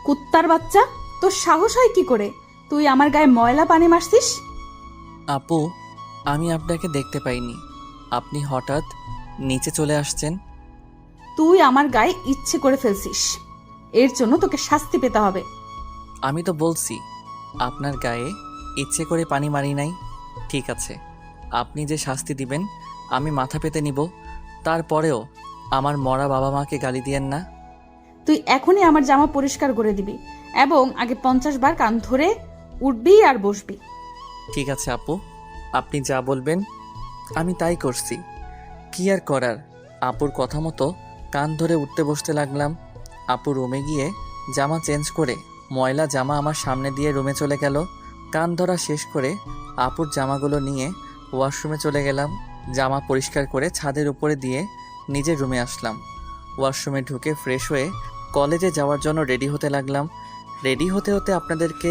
কুত্তার বাচ্চা, তোর সাহস হয় কি করে? তুই আমার গায়ে ময়লা পানি মারছিস? আপু, আমি আপনাকে দেখতে পাইনি। আপনি হঠাৎ নিচে চলে আসছেন। তুই আমার গায়ে ইচ্ছে করে ফেলছিস, এর জন্য তোকে শাস্তি পেতে হবে। আমি তো বলছি আপনার গায়ে ইচ্ছে করে পানি মারি নাই। ঠিক আছে, আপনি যে শাস্তি দিবেন আমি মাথা পেতে নিব। তারপরেও আমার মরা বাবা মাকে গালি দিয়েন না। তুই এখনই আমার জামা পরিষ্কার করে দিবি এবং আগে 50 বার কান ধরে উঠবি আর বসবি। ঠিক আছে আপু, আপনি যা বলবেন আমি তাই করছি। কি আর করার, আপুর কথা মতো কান ধরে উঠতে বসতে লাগলাম। আপু রুমে গিয়ে জামা চেঞ্জ করে ময়লা জামা আমার সামনে দিয়ে রুমে চলে গেল। কান ধরা শেষ করে আপুর জামাগুলো নিয়ে ওয়াশরুমে চলে গেলাম। জামা পরিষ্কার করে ছাদের উপরে দিয়ে নিজের রুমে আসলাম। ওয়াশরুমে ঢুকে ফ্রেশ হয়ে কলেজে যাওয়ার জন্য রেডি হতে লাগলাম। রেডি হতে হতে আপনাদেরকে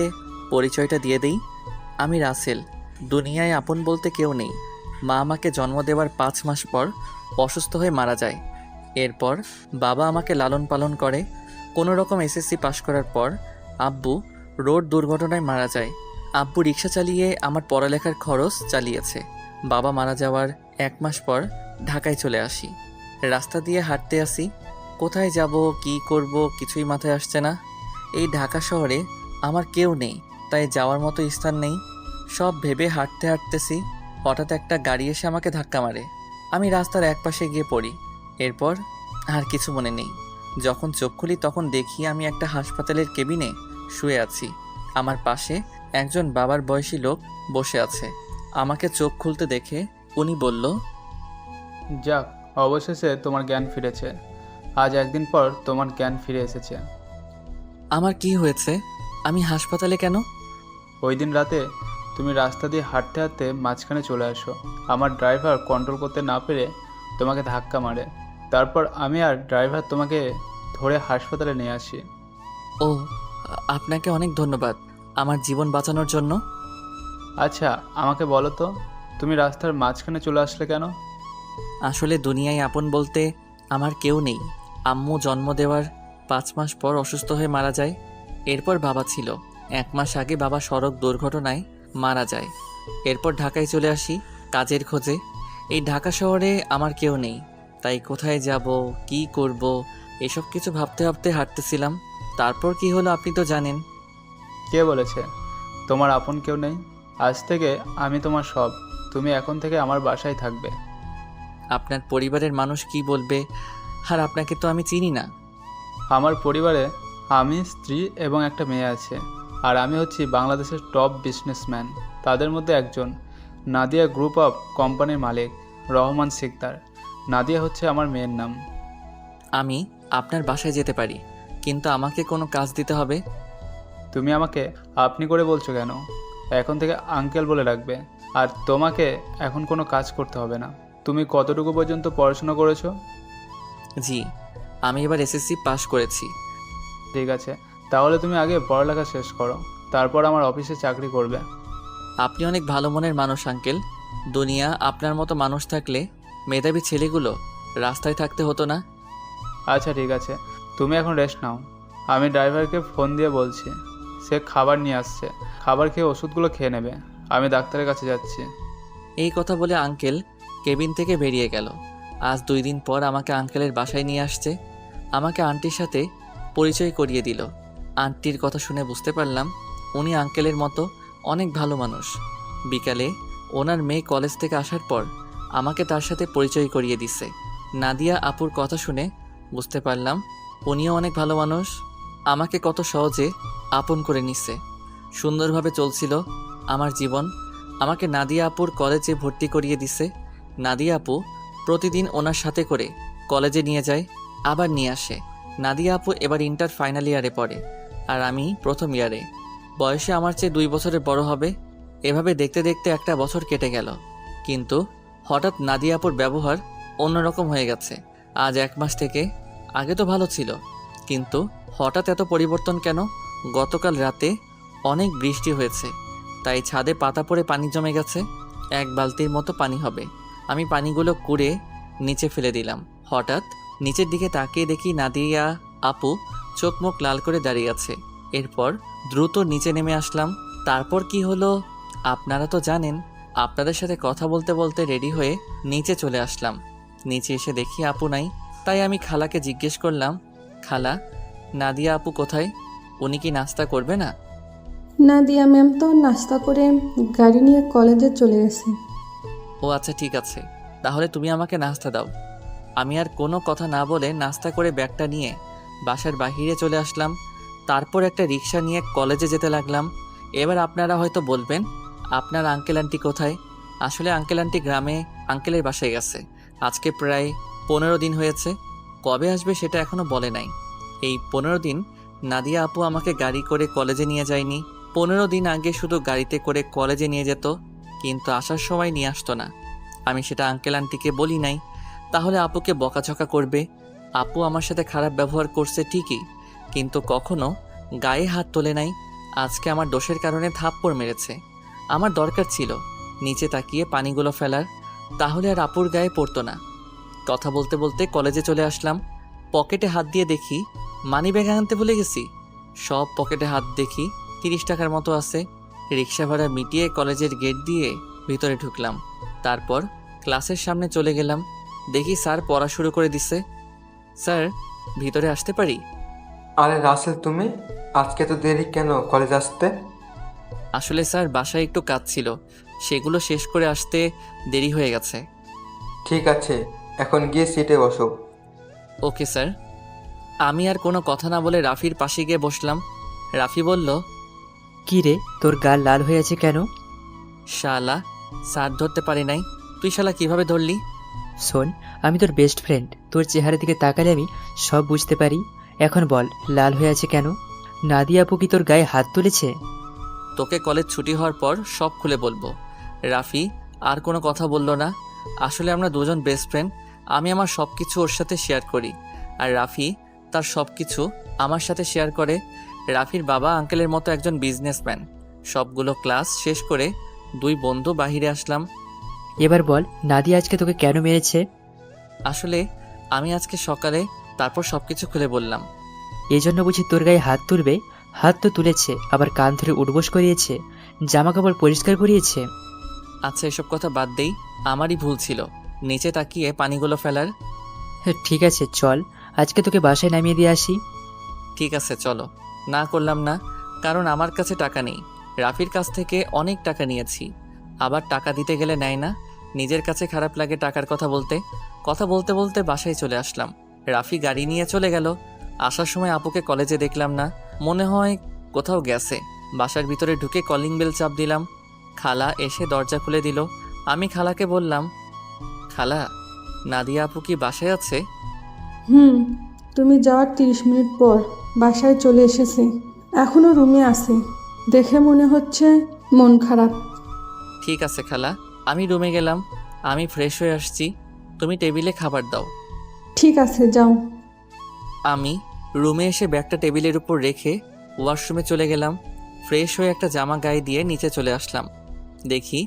পরিচয়টা দিয়ে দিই। আমি রাসেল। দুনিয়ায় আপন বলতে কেউ নেই। মা আমাকে জন্ম দেওয়ার 5 মাস পর অসুস্থ হয়ে মারা যায়। এরপর বাবা আমাকে লালন পালন করে। কোনো রকম এসএসসি পাশ করার পর আব্বু রোড দুর্ঘটনায় মারা যায়। আব্বু রিক্সা চালিয়ে আমার পড়ালেখার খরচ চালিয়েছে। বাবা মারা যাওয়ার 1 মাস পর ঢাকায় চলে আসি। রাস্তা দিয়ে হাঁটতে আসি, কোথায় যাব কি করব কিছুই মাথায় আসছে না। এই ঢাকা শহরে আমার কেউ নেই, তাই যাওয়ার মতো স্থান নেই। সব ভেবে হাঁটতে হাঁটতেছি, হঠাৎ একটা গাড়ি এসে আমাকে ধাক্কা মারে। আমি রাস্তার একপাশে গিয়ে পড়ি। এরপর আর কিছু মনে নেই। যখন চোখ খুলি তখন দেখি আমি একটা হাসপাতালের কেবিনে শুয়ে আছি। আমার পাশে একজন বাবার বয়সী লোক বসে আছে। আমাকে চোখ খুলতে দেখে উনি বলল, যাক, অবশেষে তোমার জ্ঞান ফিরেছে। আজ একদিন পর তোমার জ্ঞান ফিরে এসেছে। আমার কি হয়েছে? আমি হাসপাতালে কেন? ওই দিন রাতে তুমি রাস্তা দিয়ে হাঁটতে হাঁটতে মাঝখানে চলে আসো। আমার ড্রাইভার কন্ট্রোল করতে না পেরে তোমাকে ধাক্কা মারে। তারপর আমি আর ড্রাইভার তোমাকে ধরে হাসপাতালে নিয়ে আসি। ও, আপনাকে অনেক ধন্যবাদ আমার জীবন বাঁচানোর জন্য। আচ্ছা, আমাকে বলো তো, তুমি রাস্তার মাঝখানে চলে আসলে কেন? আসলে দুনিয়ায় আপন বলতে আমার কেউ নেই। আম্মু জন্ম দেওয়ার 5 মাস পর অসুস্থ হয়ে মারা যায়। এরপর বাবা ছিল। 1 মাস আগে বাবা সড়ক দুর্ঘটনায় মারা যায়। এরপর ঢাকায় চলে আসি কাজের খোঁজে। এই ঢাকা শহরে আমার কেউ নেই, তাই কোথায় যাব কি করব এসব কিছু ভাবতে ভাবতে হাঁটতেছিলাম। তারপর কি হলো আপনি তো জানেন। কে বলেছে তোমার আপন কেউ নেই? আজ থেকে আমি তোমার সব। তুমি এখন থেকে আমার বাসায় থাকবে। আপনার পরিবারের মানুষ কি বলবে? আর আপনাকে তো আমি চিনি না। আমার পরিবারে আমি, স্ত্রী এবং একটা মেয়ে আছে। আর আমি হচ্ছি বাংলাদেশের টপ বিজনেসম্যান। তাদের মধ্যে একজন নাদিয়া গ্রুপ অফ কোম্পানির মালিক রহমান সিকদার। নাদিয়া হচ্ছে আমার মেয়ের নাম। আমি আপনার বাসায় যেতে পারি, কিন্তু আমাকে কোনো কাজ দিতে হবে। তুমি আমাকে আপনি করে বলছো কেন? এখন থেকে আঙ্কেল বলে রাখবে। আর তোমাকে এখন কোনো কাজ করতে হবে না। তুমি কতটুকু পর্যন্ত পড়াশোনা করেছো? জি, আমি এবার এসএসসি পাশ করেছি। ঠিক আছে, তাহলে তুমি আগে পড়ালেখা শেষ করো, তারপর আমার অফিসে চাকরি করবে। আপনি অনেক ভালো মনের মানুষ আঙ্কেল। দুনিয়া আপনার মতো মানুষ থাকলে মেধাবী ছেলেগুলো রাস্তায় থাকতে হতো না। আচ্ছা ঠিক আছে, তুমি এখন রেস্ট নাও। আমি ড্রাইভারকে ফোন দিয়ে বলছি, সে খাবার নিয়ে আসছে। খাবার খেয়ে ওষুধগুলো খেয়ে নেবে। আমি ডাক্তারের কাছে যাচ্ছি। এই কথা বলে আঙ্কেল কেবিন থেকে বেরিয়ে গেল। আজ 2 দিন পর আমাকে আঙ্কেলের বাসায় নিয়ে আসছে। আমাকে আন্টির সাথে পরিচয় করিয়ে দিল। আন্টির কথা শুনে বুঝতে পারলাম উনি আঙ্কেলের মতো অনেক ভালো মানুষ। বিকালে ওনার মেয়ে কলেজ থেকে আসার পর আমাকে তার সাথে পরিচয় করিয়ে দিছে। নাদিয়া আপুর কথা শুনে বুঝতে পারলাম উনিও অনেক ভালো মানুষ। আমাকে কত সহজে আপন করে নিচ্ছে। সুন্দরভাবে চলছিল আমার জীবন। আমাকে নাদিয়া আপুর কলেজে ভর্তি করিয়ে দিছে। নাদিয়া আপু প্রতিদিন ওনার সাথে করে কলেজে নিয়ে যায়, আবার নিয়ে আসে। নাদিয়া আপু এবার ইন্টার ফাইনাল ইয়ারে পড়ে, আর আমি প্রথম ইয়ারে। বয়সে আমার চেয়ে 2 বছরের বড় হবে। এভাবে দেখতে দেখতে একটা বছর কেটে গেল। কিন্তু হঠাৎ নাদিয়া আপুর ব্যবহার অন্যরকম হয়ে গেছে। আজ 1 মাস থেকে। আগে তো ভালো ছিল, কিন্তু হঠাৎ এত পরিবর্তন কেন? গতকাল রাতে অনেক বৃষ্টি হয়েছে, তাই ছাদে পাতা পড়ে পানি জমে গেছে। 1 বালতির মতো পানি হবে। আমি পানিগুলো কুড়ে নিচে ফেলে দিলাম। হঠাৎ নিচের দিকে তাকিয়ে দেখি নাদিয়া আপু চোখ মুখ লাল করে দাঁড়িয়ে আছে। এরপর দ্রুত নিচে নেমে আসলাম। তারপর কি হলো আপনারা তো জানেন। আপনাদের সাথে কথা বলতে বলতে রেডি হয়ে নিচে চলে আসলাম। নিচে এসে দেখি আপু নাই। তাই আমি খালাকে জিজ্ঞেস করলাম, খালা, নাদিয়া আপু কোথায়? উনি কি নাস্তা করবে না? নাদিয়া ম্যাম তো নাস্তা করে গাড়ি নিয়ে কলেজে চলে গেছে। ও আচ্ছা, ঠিক আছে, তাহলে তুমি আমাকে নাস্তা দাও। আমি আর কোনো কথা না বলে নাস্তা করে ব্যাগটা নিয়ে বাসার বাহিরে চলে আসলাম। তারপর একটা রিক্সা নিয়ে কলেজে যেতে লাগলাম। এবার আপনারা হয়তো বলবেন, আপনার আঙ্কেল আন্টি কোথায়? আসলে আঙ্কেল আন্টি গ্রামে আঙ্কেলের বাসায় গেছে। আজকে প্রায় 15 দিন হয়েছে। কবে আসবে সেটা এখনো বলে নাই। এই 15 দিন নাদিয়া আপু আমাকে গাড়ি করে কলেজে নিয়ে যায়নি। 15 দিন আগে শুধু গাড়িতে করে কলেজে নিয়ে যেত, কিন্তু আসার সময় নিয়ে আসতো না। আমি সেটা আঙ্কেল আন্টিকে বলি নাই, তাহলে আপুকে বকাঝকা করবে। আপু আমার সাথে খারাপ ব্যবহার করছে ঠিকই, কিন্তু কখনো গায়ে হাত তোলে নাই। আজকে আমার দোষের কারণে থাপ্পড় মেরেছে। আমার দরকার ছিল নিচে তাকিয়ে পানিগুলো ফেলার, তাহলে আর আপুর গায়ে পড়তো না। কথা বলতে বলতে কলেজে চলে আসলাম। পকেটে হাত দিয়ে দেখি মানিব্যাগ আনতে ভুলে গেছি। সব পকেটে হাত দেখি 30 টাকার মতো আছে। রিক্সা ভাড়া মিটিয়ে কলেজের গেট দিয়ে ভিতরে ঢুকলাম। তারপর ক্লাসের সামনে চলে গেলাম। দেখি স্যার পড়া শুরু করে দিছে। স্যার, ভিতরে আসতে পারি? আরে রাসেল, তুমি আজকে তো দেরি কেন কলেজ আসতে? আসলে স্যার, বাসায় একটু কাজ ছিল, সেগুলো শেষ করে আসতে দেরি হয়ে গেছে। ঠিক আছে, এখন গিয়ে সিটে বসো। Okay sir. আমি আর কোনো কথা না বলে রাফির পাশে গিয়ে বসলাম। রাফি বলল, কি রে, তোর গাল লাল হয়ে আছে কেন? শালা, স্যার ধরতে পারি নাই। তুই শালা কিভাবে ধরলি? শোন, আমি তোর বেস্ট ফ্রেন্ড, তোর চেহারার দিকে তাকালে আমি সব বুঝতে পারি। এখন বল, লাল হয়ে আছে কেন? নাদিয়া আপু কি তোর গায়ে হাত তুলেছে? তোকে কলেজ ছুটি হওয়ার পর সব খুলে বলবো। রাফি আর কোনো কথা বলল না। আসলে আমরা দুজন বেস্ট ফ্রেন্ড। আমি আমার সব কিছু ওর সাথে শেয়ার করি, আর রাফি তার সব কিছু আমার সাথে শেয়ার করে। রাফির বাবা আঙ্কেলের মতো একজন বিজনেসম্যান। সবগুলো ক্লাস শেষ করে দুই বন্ধু বাহিরে আসলাম। এবার বল, নাদিয়া আজকে তোকে কেন মেরেছে? আসলে আমি আজকে সকালে, তারপর সব কিছু খুলে বললাম। এই জন্য বুঝি তোর গায়ে হাত তুলবে? হাত তো তুলেছে, আবার কান ধরে উঠবোস করিয়েছে, জামা কাপড় পরিষ্কার করিয়েছে। আচ্ছা, এসব কথা বাদ দেই, আমারই ভুল ছিল নিচে তাকিয়ে পানিগুলো ফেলার। হ্যাঁ, ঠিক আছে, চল আজকে তোকে বাসায় নামিয়ে দিয়ে আসি। ঠিক আছে, চলো। না করলাম না, কারণ আমার কাছে টাকা নেই। রাফির কাছ থেকে অনেক টাকা নিয়েছি, আবার টাকা দিতে গেলে নেয় না। নিজের কাছে খারাপ লাগে টাকার কথা বলতে। কথা বলতে বলতে বাসায় চলে আসলাম। রাফি গাড়ি নিয়ে চলে গেল। আসার সময় আপুকে কলেজে দেখলাম না, মনে হয় কোথাও গেছে। বাসার ভিতরে ঢুকে কলিং বেল চাপ দিলাম। খালা এসে দরজা খুলে দিল। আমি খালাকে বললাম, খালা, নাদিয়া আপু কি বাসায় আছে? তুমি যাওয়ার 30 মিনিট পর বাসায় চলে এসেছি। এখনো রুমে আছি, দেখে মনে হচ্ছে মন খারাপ। ঠিক আছে খালা, আমি রুমে গেলাম। আমি ফ্রেশ হয়ে আসছি, তুমি টেবিলে খাবার দাও। ঠিক আছে, যাও। আমি রুমে এসে ব্যাগটা টেবিলের উপর রেখে ওয়াশরুমে চলে গেলাম। ফ্রেশ হয়ে একটা জামা গায়ে দিয়ে নিচে চলে আসলাম। দেখি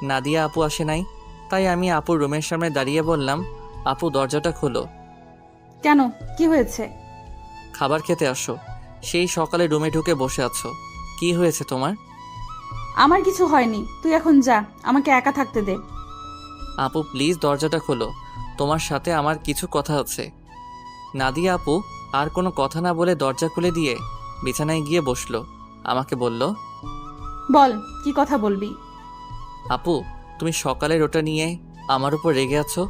নাদিয়া আপু আসে নাই। তাই আমি আপুর রুমের সামনে দাঁড়িয়ে বললাম, আপু দরজাটা খোলো। কেন, কি হয়েছে? খাবার খেতে আসো। সেই সকালে রুমে ঢুকে বসে আছো, কি হয়েছে তোমার? আমার কিছু হয়নি, তুই এখন যা, আমাকে একা থাকতে দে। আপু প্লিজ দরজাটা খোলো, তোমার সাথে আমার কিছু কথা আছে। নাদিয়া আপু আর কোনো কথা না বলে দরজা খুলে দিয়ে বিছানায় গিয়ে বসলো। আমাকে বলল, বল, কি কথা বলবি? আপু, তুমি সকালের ওটা নিয়ে আমার উপর রেগে আছো।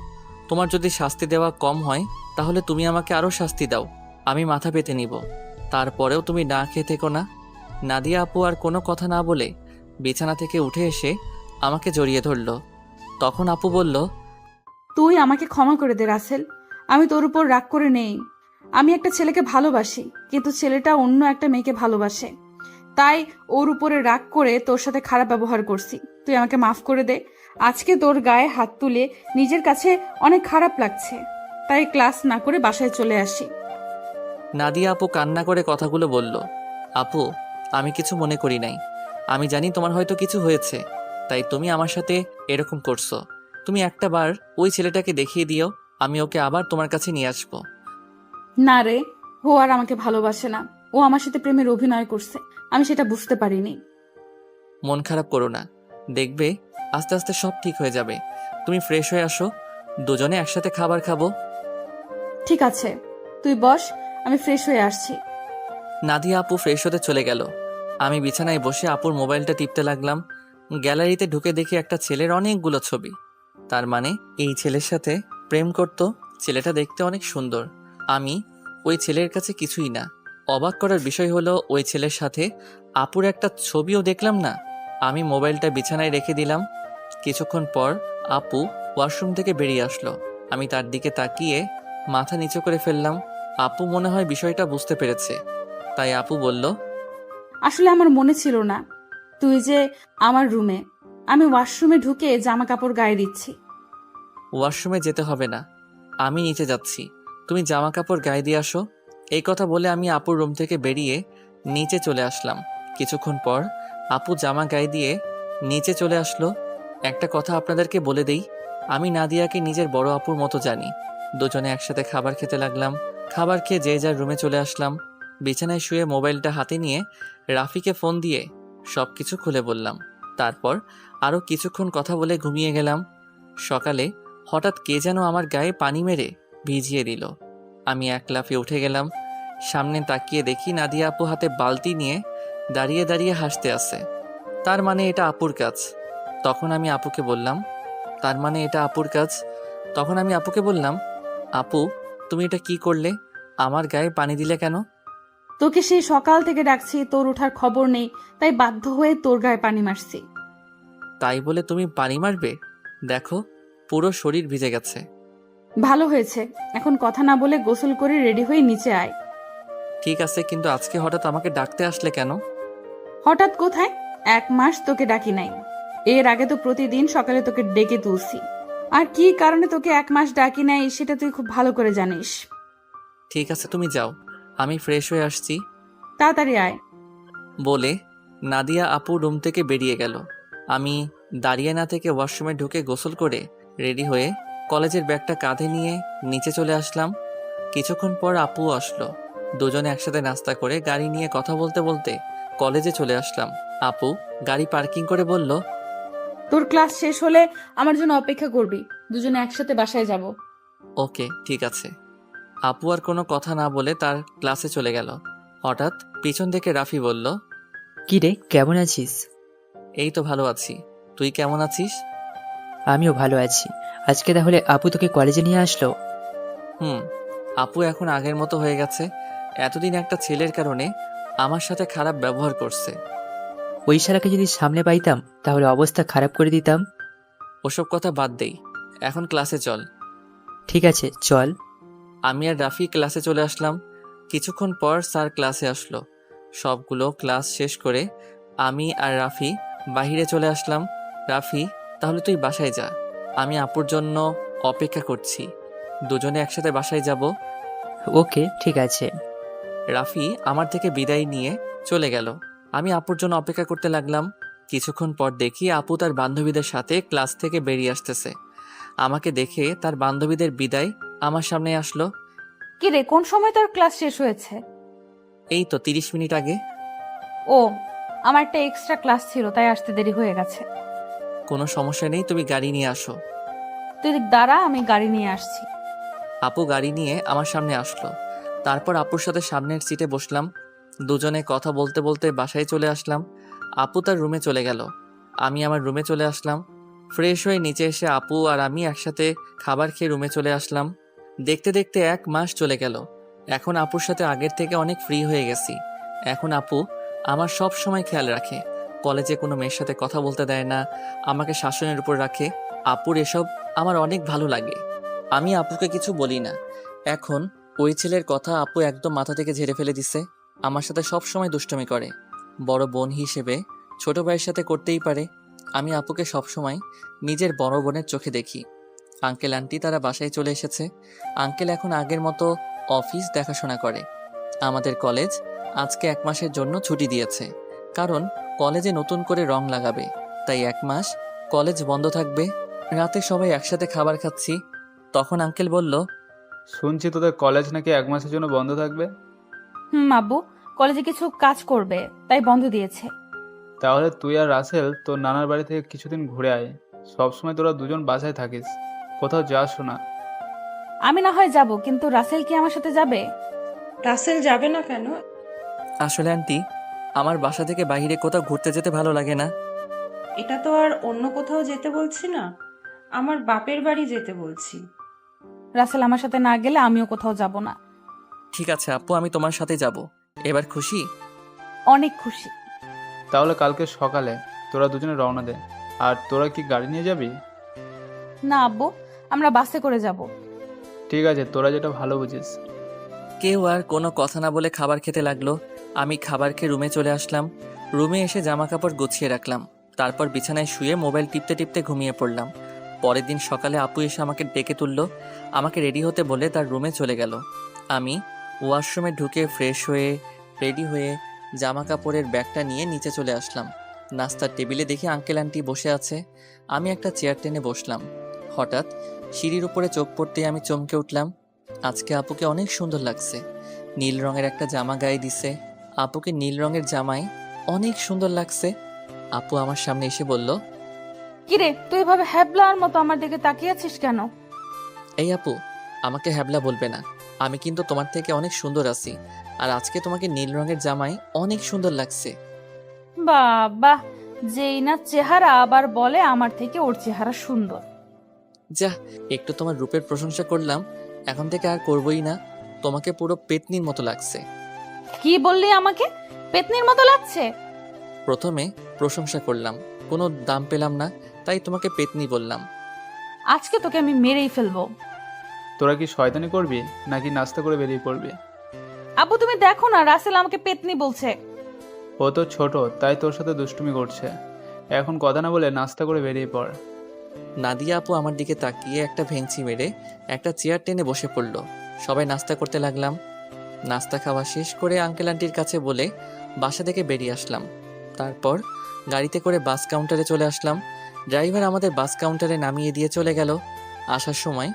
তোমার যদি শাস্তি দেওয়া কম হয় তাহলে তুমি আমাকে আরও শাস্তি দাও, আমি মাথা পেতে নিব। তারপরেও তুমি না খেয়ে থেকো না। নাদিয়া আপু আর কোনো কথা না বলে বিছানা থেকে উঠে এসে আমাকে জড়িয়ে ধরল। তখন আপু বলল, তুই আমাকে ক্ষমা করে দে রাসেল, আমি তোর উপর রাগ করে নেই। আমি একটা ছেলেকে ভালোবাসি, কিন্তু ছেলেটা অন্য একটা মেয়েকে ভালোবাসে, তাই ওর উপরে রাগ করে তোর সাথে খারাপ ব্যবহার করছি। তুই আমাকে মাফ করে দে। আজকে তোর গায়ে হাত তুলে নিজের কাছে অনেক খারাপ লাগছে, তাই ক্লাস না করে বাসায় চলে আসি। নাদিয়া আপু কান্না করে কথাগুলো বলল। আপু, আমি কিছু মনে করি নাই। আমি জানি তোমার হয়তো কিছু হয়েছে, তাই তুমি আমার সাথে এরকম করছো। তুমি একটা বার ওই ছেলেটাকে দেখিয়ে দিও, আমি ওকে আবার তোমার কাছে নিয়ে আসবো। না রে, ও আর আমাকে ভালোবাসে না। ও আমার সাথে প্রেমের অভিনয় করছে, আমি সেটা বুঝতে পারিনি। মন খারাপ করো না, দেখবে আস্তে আস্তে সব ঠিক হয়ে যাবে। তুমি ফ্রেশ হয়ে আসো, দুজনে একসাথে খাবার খাবো। ঠিক আছে, তুই বস, আমি ফ্রেশ হয়ে আসছি। নাদিয়া আপু ফ্রেশ হতে চলে গেল। আমি বিছানায় বসে আপুর মোবাইলটা টিপতে লাগলাম। গ্যালারিতে ঢুকে দেখি একটা ছেলের অনেকগুলো ছবি। তার মানে এই ছেলের সাথে প্রেম করত। ছেলেটা দেখতে অনেক সুন্দর। আমি ওই ছেলের কাছে কিছুই না। অবাক করার বিষয় হলো ওই ছেলের সাথে আপুর একটা ছবিও দেখলাম না। আমি মোবাইলটা বিছানায় রেখে দিলাম। কিছুক্ষণ পর আপু ওয়াশরুম থেকে বেরিয়ে আসলো। আমি তার দিকে তাকিয়ে মাথা নিচু করে ফেললাম। আপু মনে হয় বিষয়টা বুঝতে পেরেছে, তাই আপু বলল, আসলে আমার মনে ছিল না তুই যে আমার রুমে। আমি ওয়াশরুমে ঢুকে জামা কাপড় গায়ে দিচ্ছি। ওয়াশরুমে যেতে হবে না, আমি নিচে যাচ্ছি, তুমি জামা কাপড় গায়ে দিয়ে আসো। এই কথা বলে আমি আপুর রুম থেকে বেরিয়ে নিচে চলে আসলাম। কিছুক্ষণ পর আপু জামা গায়ে দিয়ে নিচে চলে আসলো। একটা কথা আপনাদেরকে বলে দেই, আমি নাদিয়াকে নিজের বড় আপুর মতো জানি। দুজনে একসাথে খাবার খেতে লাগলাম। খাবার খেয়ে যে যার রুমে চলে আসলাম। বিছানায় শুয়ে মোবাইলটা হাতে নিয়ে রাফিকে ফোন দিয়ে সব কিছু খুলে বললাম। তারপর আরও কিছুক্ষণ কথা বলে ঘুমিয়ে গেলাম। সকালে হঠাৎ কে যেন আমার গায়ে পানি মেরে ভিজিয়ে দিল। আমি এক লাফে উঠে গেলাম। সামনে তাকিয়ে দেখি নাদিয়া আপু হাতে বালতি নিয়ে দাঁড়িয়ে দাঁড়িয়ে হাসতে আছে। তার মানে এটা আপুর কাজ। তখন আমি আপুকে বললাম, আপু তুমি এটা কি করলে? আমার গায়ে পানি দিলে কেন? তোকে সেই সকাল থেকে ডাকছি, তোর ওঠার খবর নেই, তাই বাধ্য হয়ে তোর গায়ে পানি মারছি। তাই বলে তুমি পানি মারবে? দেখো পুরো শরীর ভিজে গেছে। ভালো হয়েছে, এখন কথা না বলে গোসল করে রেডি হয়ে নিচে আয়। ঠিক আছে, কিন্তু আজকে হঠাৎ আমাকে ডাকতে আসলে কেন? হঠাৎ কোথায়? 1 মাস তোকে ডাকি নাই। এর আগে তো প্রতিদিন সকালে তোকে ডেকে তুলছি। আর কি কারণে তোকে 1 মাস ডাকি নাই সেটা তুই খুব ভালো করে জানিস। ঠিক আছে তুমি যাও, আমি ফ্রেশ হয়ে আসছি। তাড়াতাড়ি আয়। বলে নাদিয়া আপু রুম থেকে বেরিয়ে গেল। আমি দাঁড়িয়ে না থেকে ওয়াশরুমে ঢুকে গোসল করে রেডি হয়ে কলেজের ব্যাগটা কাঁধে নিয়ে নিচে চলে আসলাম। কিছুক্ষণ পর আপু আসলো। দুজনে একসাথে নাস্তা করে গাড়ি নিয়ে কথা বলতে বলতে কলেজে চলে আসলাম। আপু গাড়ি পার্কিং করে বলল, তোর ক্লাস শেষ হলে আমার জন্য অপেক্ষা করবি, দুজনে একসাথে বাসায় যাব। ওকে ঠিক আছে। আপু আর কোনো কথা না বলে তার ক্লাসে চলে গেল। হঠাৎ পিছন থেকে রাফি বলল, কি রে, কেমন আছিস? এই তো ভালো আছি, তুই কেমন আছিস? আমিও ভালো আছি। আজকে তাহলে আপু তোকে কলেজে নিয়ে আসলো? হুম, আপু এখন আগের মতো হয়ে গেছে। এতদিন একটা ছেলের কারণে আমার সাথে খারাপ ব্যবহার করছে। ওই শালাকে যদি সামনে পাইতাম তাহলে অবস্থা খারাপ করে দিতাম। ওসব কথা বাদ দেই, এখন ক্লাসে চল। ঠিক আছে চল। আমি আর রাফি ক্লাসে চলে আসলাম। কিছুক্ষণ পর স্যার ক্লাসে আসলো। সবগুলো ক্লাস শেষ করে আমি আর রাফি বাইরে চলে আসলাম। রাফি, তাহলে তুই বাসায় যা, আমি আপুর জন্য অপেক্ষা করছি। দুজনে একসাথে বাসায় যাব। ওকে ঠিক আছে। রাফি আমার থেকে বিদায় নিয়ে চলে গেল। আমি আপুর জন্য অপেক্ষা করতে লাগলাম। কিছুক্ষণ পর দেখি আপু তার বান্ধবীদের সাথে ক্লাস থেকে বেরিয়ে আসতেছে। আমাকে দেখে তার বান্ধবীদের বিদায় আমার সামনে আসলো। কি রে, কোন সময় তোর ক্লাস শেষ হয়েছে? এই তো 30 মিনিট আগে। ও, আমার একটা এক্সট্রা ক্লাস ছিল তাই আসতে দেরি হয়ে গেছে। কোনো সমস্যা নেই, তুমি গাড়ি নিয়ে আসো। তুই দাঁড়া, আমি গাড়ি নিয়ে আসছি। আপু গাড়ি নিয়ে আমার সামনে আসলো। তারপর আপুর সাথে সামনের সিটে বসলাম। দুজনে কথা বলতে বলতে বাসায় চলে আসলাম। আপু তার রুমে চলে গেল। আমি আমার রুমে চলে আসলাম। ফ্রেশ হয়ে নিচে এসে আপু আর আমি একসাথে খাবার খেয়ে রুমে চলে আসলাম। দেখতে দেখতে 1 মাস চলে গেল। এখন আপুর সাথে আগের থেকে অনেক ফ্রি হয়ে গেছি। এখন আপু আমার সব সময় খেয়াল রাখে। কলেজে কোনো মেয়ের সাথে কথা বলতে দেয় না, আমাকে শাসনের উপর রাখে। আপুর এসব আমার অনেক ভালো লাগে। আমি আপুকে কিছু বলি না। এখন ওই ছেলের কথা আপু একদম মাথা থেকে ঝেড়ে ফেলে দিছে। আমার সাথে সব সময় দুষ্টুমি করে। বড় বোন হিসেবে ছোট ভাইয়ের সাথে করতেই পারে। আমি আপুকে সব সময় নিজের বড় বোনের চোখে দেখি। আঙ্কেল আন্টি তারা বাসায় চলে এসেছে। আঙ্কেল এখন আগের মতো অফিস দেখাশোনা করে। আমাদের কলেজ আজকে 1 মাসের জন্য ছুটি দিয়েছে, কারণ কলেজে নতুন করে রং লাগাবে। তাই 1 মাস কলেজ বন্ধ থাকবে। রাতে সবাই একসাথে খাবার খাচ্ছি। তখন আঙ্কেল বলল, শুনছি তোদের কলেজ নাকি 1 মাসের জন্য বন্ধ থাকবে। আব্বু কলেজে কিছু কাজ করবে তাই বন্ধ দিয়েছে। তাহলে তুই আর রাসেল তোর নানার বাড়ি থেকে কিছুদিন ঘুরে আয়। সবসময় তোরা দুজন বাসায় থাকিস, কোথাও যাস না। আমি না হয় যাব, কিন্তু রাসেল কি আমার সাথে যাবে? রাসেল যাবে না কেন? আসলে আন্টি, আমার বাসা থেকে বাইরে কোথাও ঘুরতে যেতে ভালো লাগে না। এটা তো আর অন্য কোথাও যেতে বলছি না, আমার বাপের বাড়ি যেতে বলছি। রাসেল আমার সাথে না গেলে আমিও কোথাও যাব না। ঠিক আছে আপু, আমি তোমার সাথে যাব। এবার খুশি? অনেক খুশি। তাহলে কালকে সকালে তোরা দুজনে রওনা দে। আর তোরা কি গাড়ি নিয়ে যাবি? না আব্বু, আমরা বাসে করে যাব। ঠিক আছে, তোরা যেটা ভালো বুঝিস। কেউ আর কোনো কথা না বলে খাবার খেতে লাগলো। আমি খাবার খেয়ে রুমে চলে আসলাম। রুমে এসে জামা কাপড় গুছিয়ে রাখলাম। তারপর বিছানায় শুয়ে মোবাইল টিপতে টিপতে ঘুমিয়ে পড়লাম। পরের দিন সকালে আপু এসে আমাকে ডেকে তুললো। আমাকে রেডি হতে বলে তার রুমে চলে গেল। আমি ওয়াশরুমে ঢুকে ফ্রেশ হয়ে রেডি হয়ে জামা কাপড়ের ব্যাগটা নিয়ে নিচে চলে আসলাম। নাস্তার টেবিলে দেখি আঙ্কেল আন্টি বসে আছে। আমি একটা চেয়ার টেনে বসলাম। হঠাৎ সিঁড়ির উপরে চোখ পড়তেই আমি চমকে উঠলাম। আজকে আপুকে অনেক সুন্দর লাগছে। নীল রঙের একটা জামা গায়ে দিছে। আপুকে নীল রঙের জামায় অনেক সুন্দর লাগছে। আপু আমার সামনে এসে বলল, কিরে তুই এভাবে হ্যাবলার মতো আমার দিকে তাকিয়ে আছিস কেন? এই আপু, আমাকে হ্যাবলা বলবে না। আমি কিন্তু তোমার থেকে অনেক সুন্দর আছি। আর আজকে তোমাকে নীল রঙের জামায় অনেক সুন্দর লাগছে। বাবা, যেই না চেহারা আবার বলে আমার থেকে ওর চেহারা সুন্দর। যা, একটু তোমার রূপের প্রশংসা করলাম, এখন থেকে আর করবই না। তোমাকে পুরো পেতনির মতো লাগছে। কি বললি আমাকে পেতনির মতো লাগছে? প্রথমে প্রশংসা করলাম, কোনো দাম পেলাম না, তাই তোমাকে পেতনি বললাম। আজকে তোকে আমি মেরেই ফেলবো। তোরা কি শয়তানি করবি নাকি নাস্তা করে বেরিয়ে পড়বি? আব্বু তুমি দেখো না, রাসেল আমাকে পেতনি বলছে। ও তো ছোট, তাই তোর সাথে দুষ্টুমি করছে। এখন কথা না বলে নাস্তা করে বেরিয়ে পড়। নাদিয়া আপু আমার দিকে তাকিয়ে একটা ভেঙচি মেরে একটা চেয়ার টেনে বসে পড়ল। সবাই নাস্তা করতে লাগলাম। নাস্তা খাওয়া শেষ করে আঙ্কেল আন্টির কাছে বলে বাসা থেকে বেরিয়ে আসলাম। তারপর গাড়িতে করে বাস কাউন্টারে চলে আসলাম। ড্রাইভার আমাদের বাস কাউন্টারে নামিয়ে দিয়ে চলে গেল। আসার সময়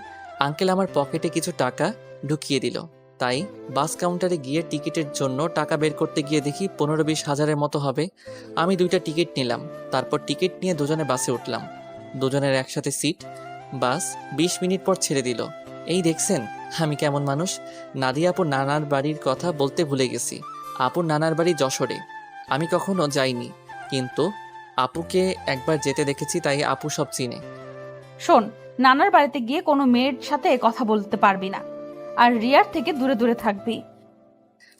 আঙ্কেল আমার পকেটে কিছু টাকা ঢুকিয়ে দিল। তাই বাস কাউন্টারে গিয়ে টিকিটের জন্য টাকা বের করতে গিয়ে দেখি 15-20 হাজারের মতো হবে। আমি 2টা টিকিট নিলাম। তারপর টিকিট নিয়ে দুজনে বাসে উঠলাম। দুজনের একসাথে সিট। বাস 20 মিনিট পর ছেড়ে দিল। এই দেখছেন আমি কেমন মানুষ। নাদিয়া আপুর নানার বাড়ির কথা বলতে ভুলে গেছি। আপুর নানার বাড়ি যশোরে। আমি কখনো যাইনি, কিন্তু আপুকে একবার যেতে দেখেছি, তাই আপু সব চিনে। শোন, নানার বাড়িতে গিয়ে কোনো মেয়ের সাথে কথা বলতে পারবি না, আর রিয়ার থেকে দূরে দূরে থাকবি।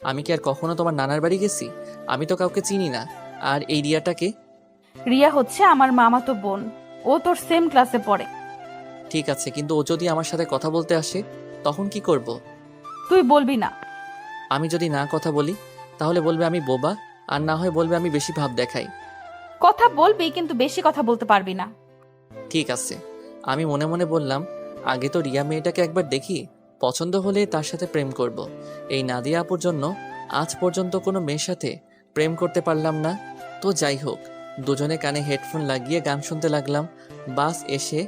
আমি কি আর কখনো তোমার নানার বাড়ি গেছি? আমি তো কাউকে চিনি না। আর এই রিয়াটাকে? রিয়া হচ্ছে আমার মামাতো বোন, ও তোর সেম ক্লাসে পড়ে। ঠিক আছে, কিন্তু ও যদি আমার সাথে কথা বলতে আসে তখন কি করব? তুই বলবি না। আমি যদি না কথা বলি তাহলে বলবে আমি বোবা, আর না হয় বলবে আমি বেশি ভাব দেখাই। কথা বলবি, কিন্তু বেশি কথা বলতে পারবি না। ঠিক আছে। আমি মনে মনে বললাম, আগে তো রিয়া মেয়েটাকে একবার দেখি, পছন্দ হলে তার সাথে প্রেম করব। এই নাদিয়া আপুর জন্য আজ পর্যন্ত কোনো মেয়ের সাথে প্রেম করতে পারলাম না। তো যাই হোক, দুজনে কানে হেডফোন লাগিয়ে গান শুনতে লাগলাম। বাস এসে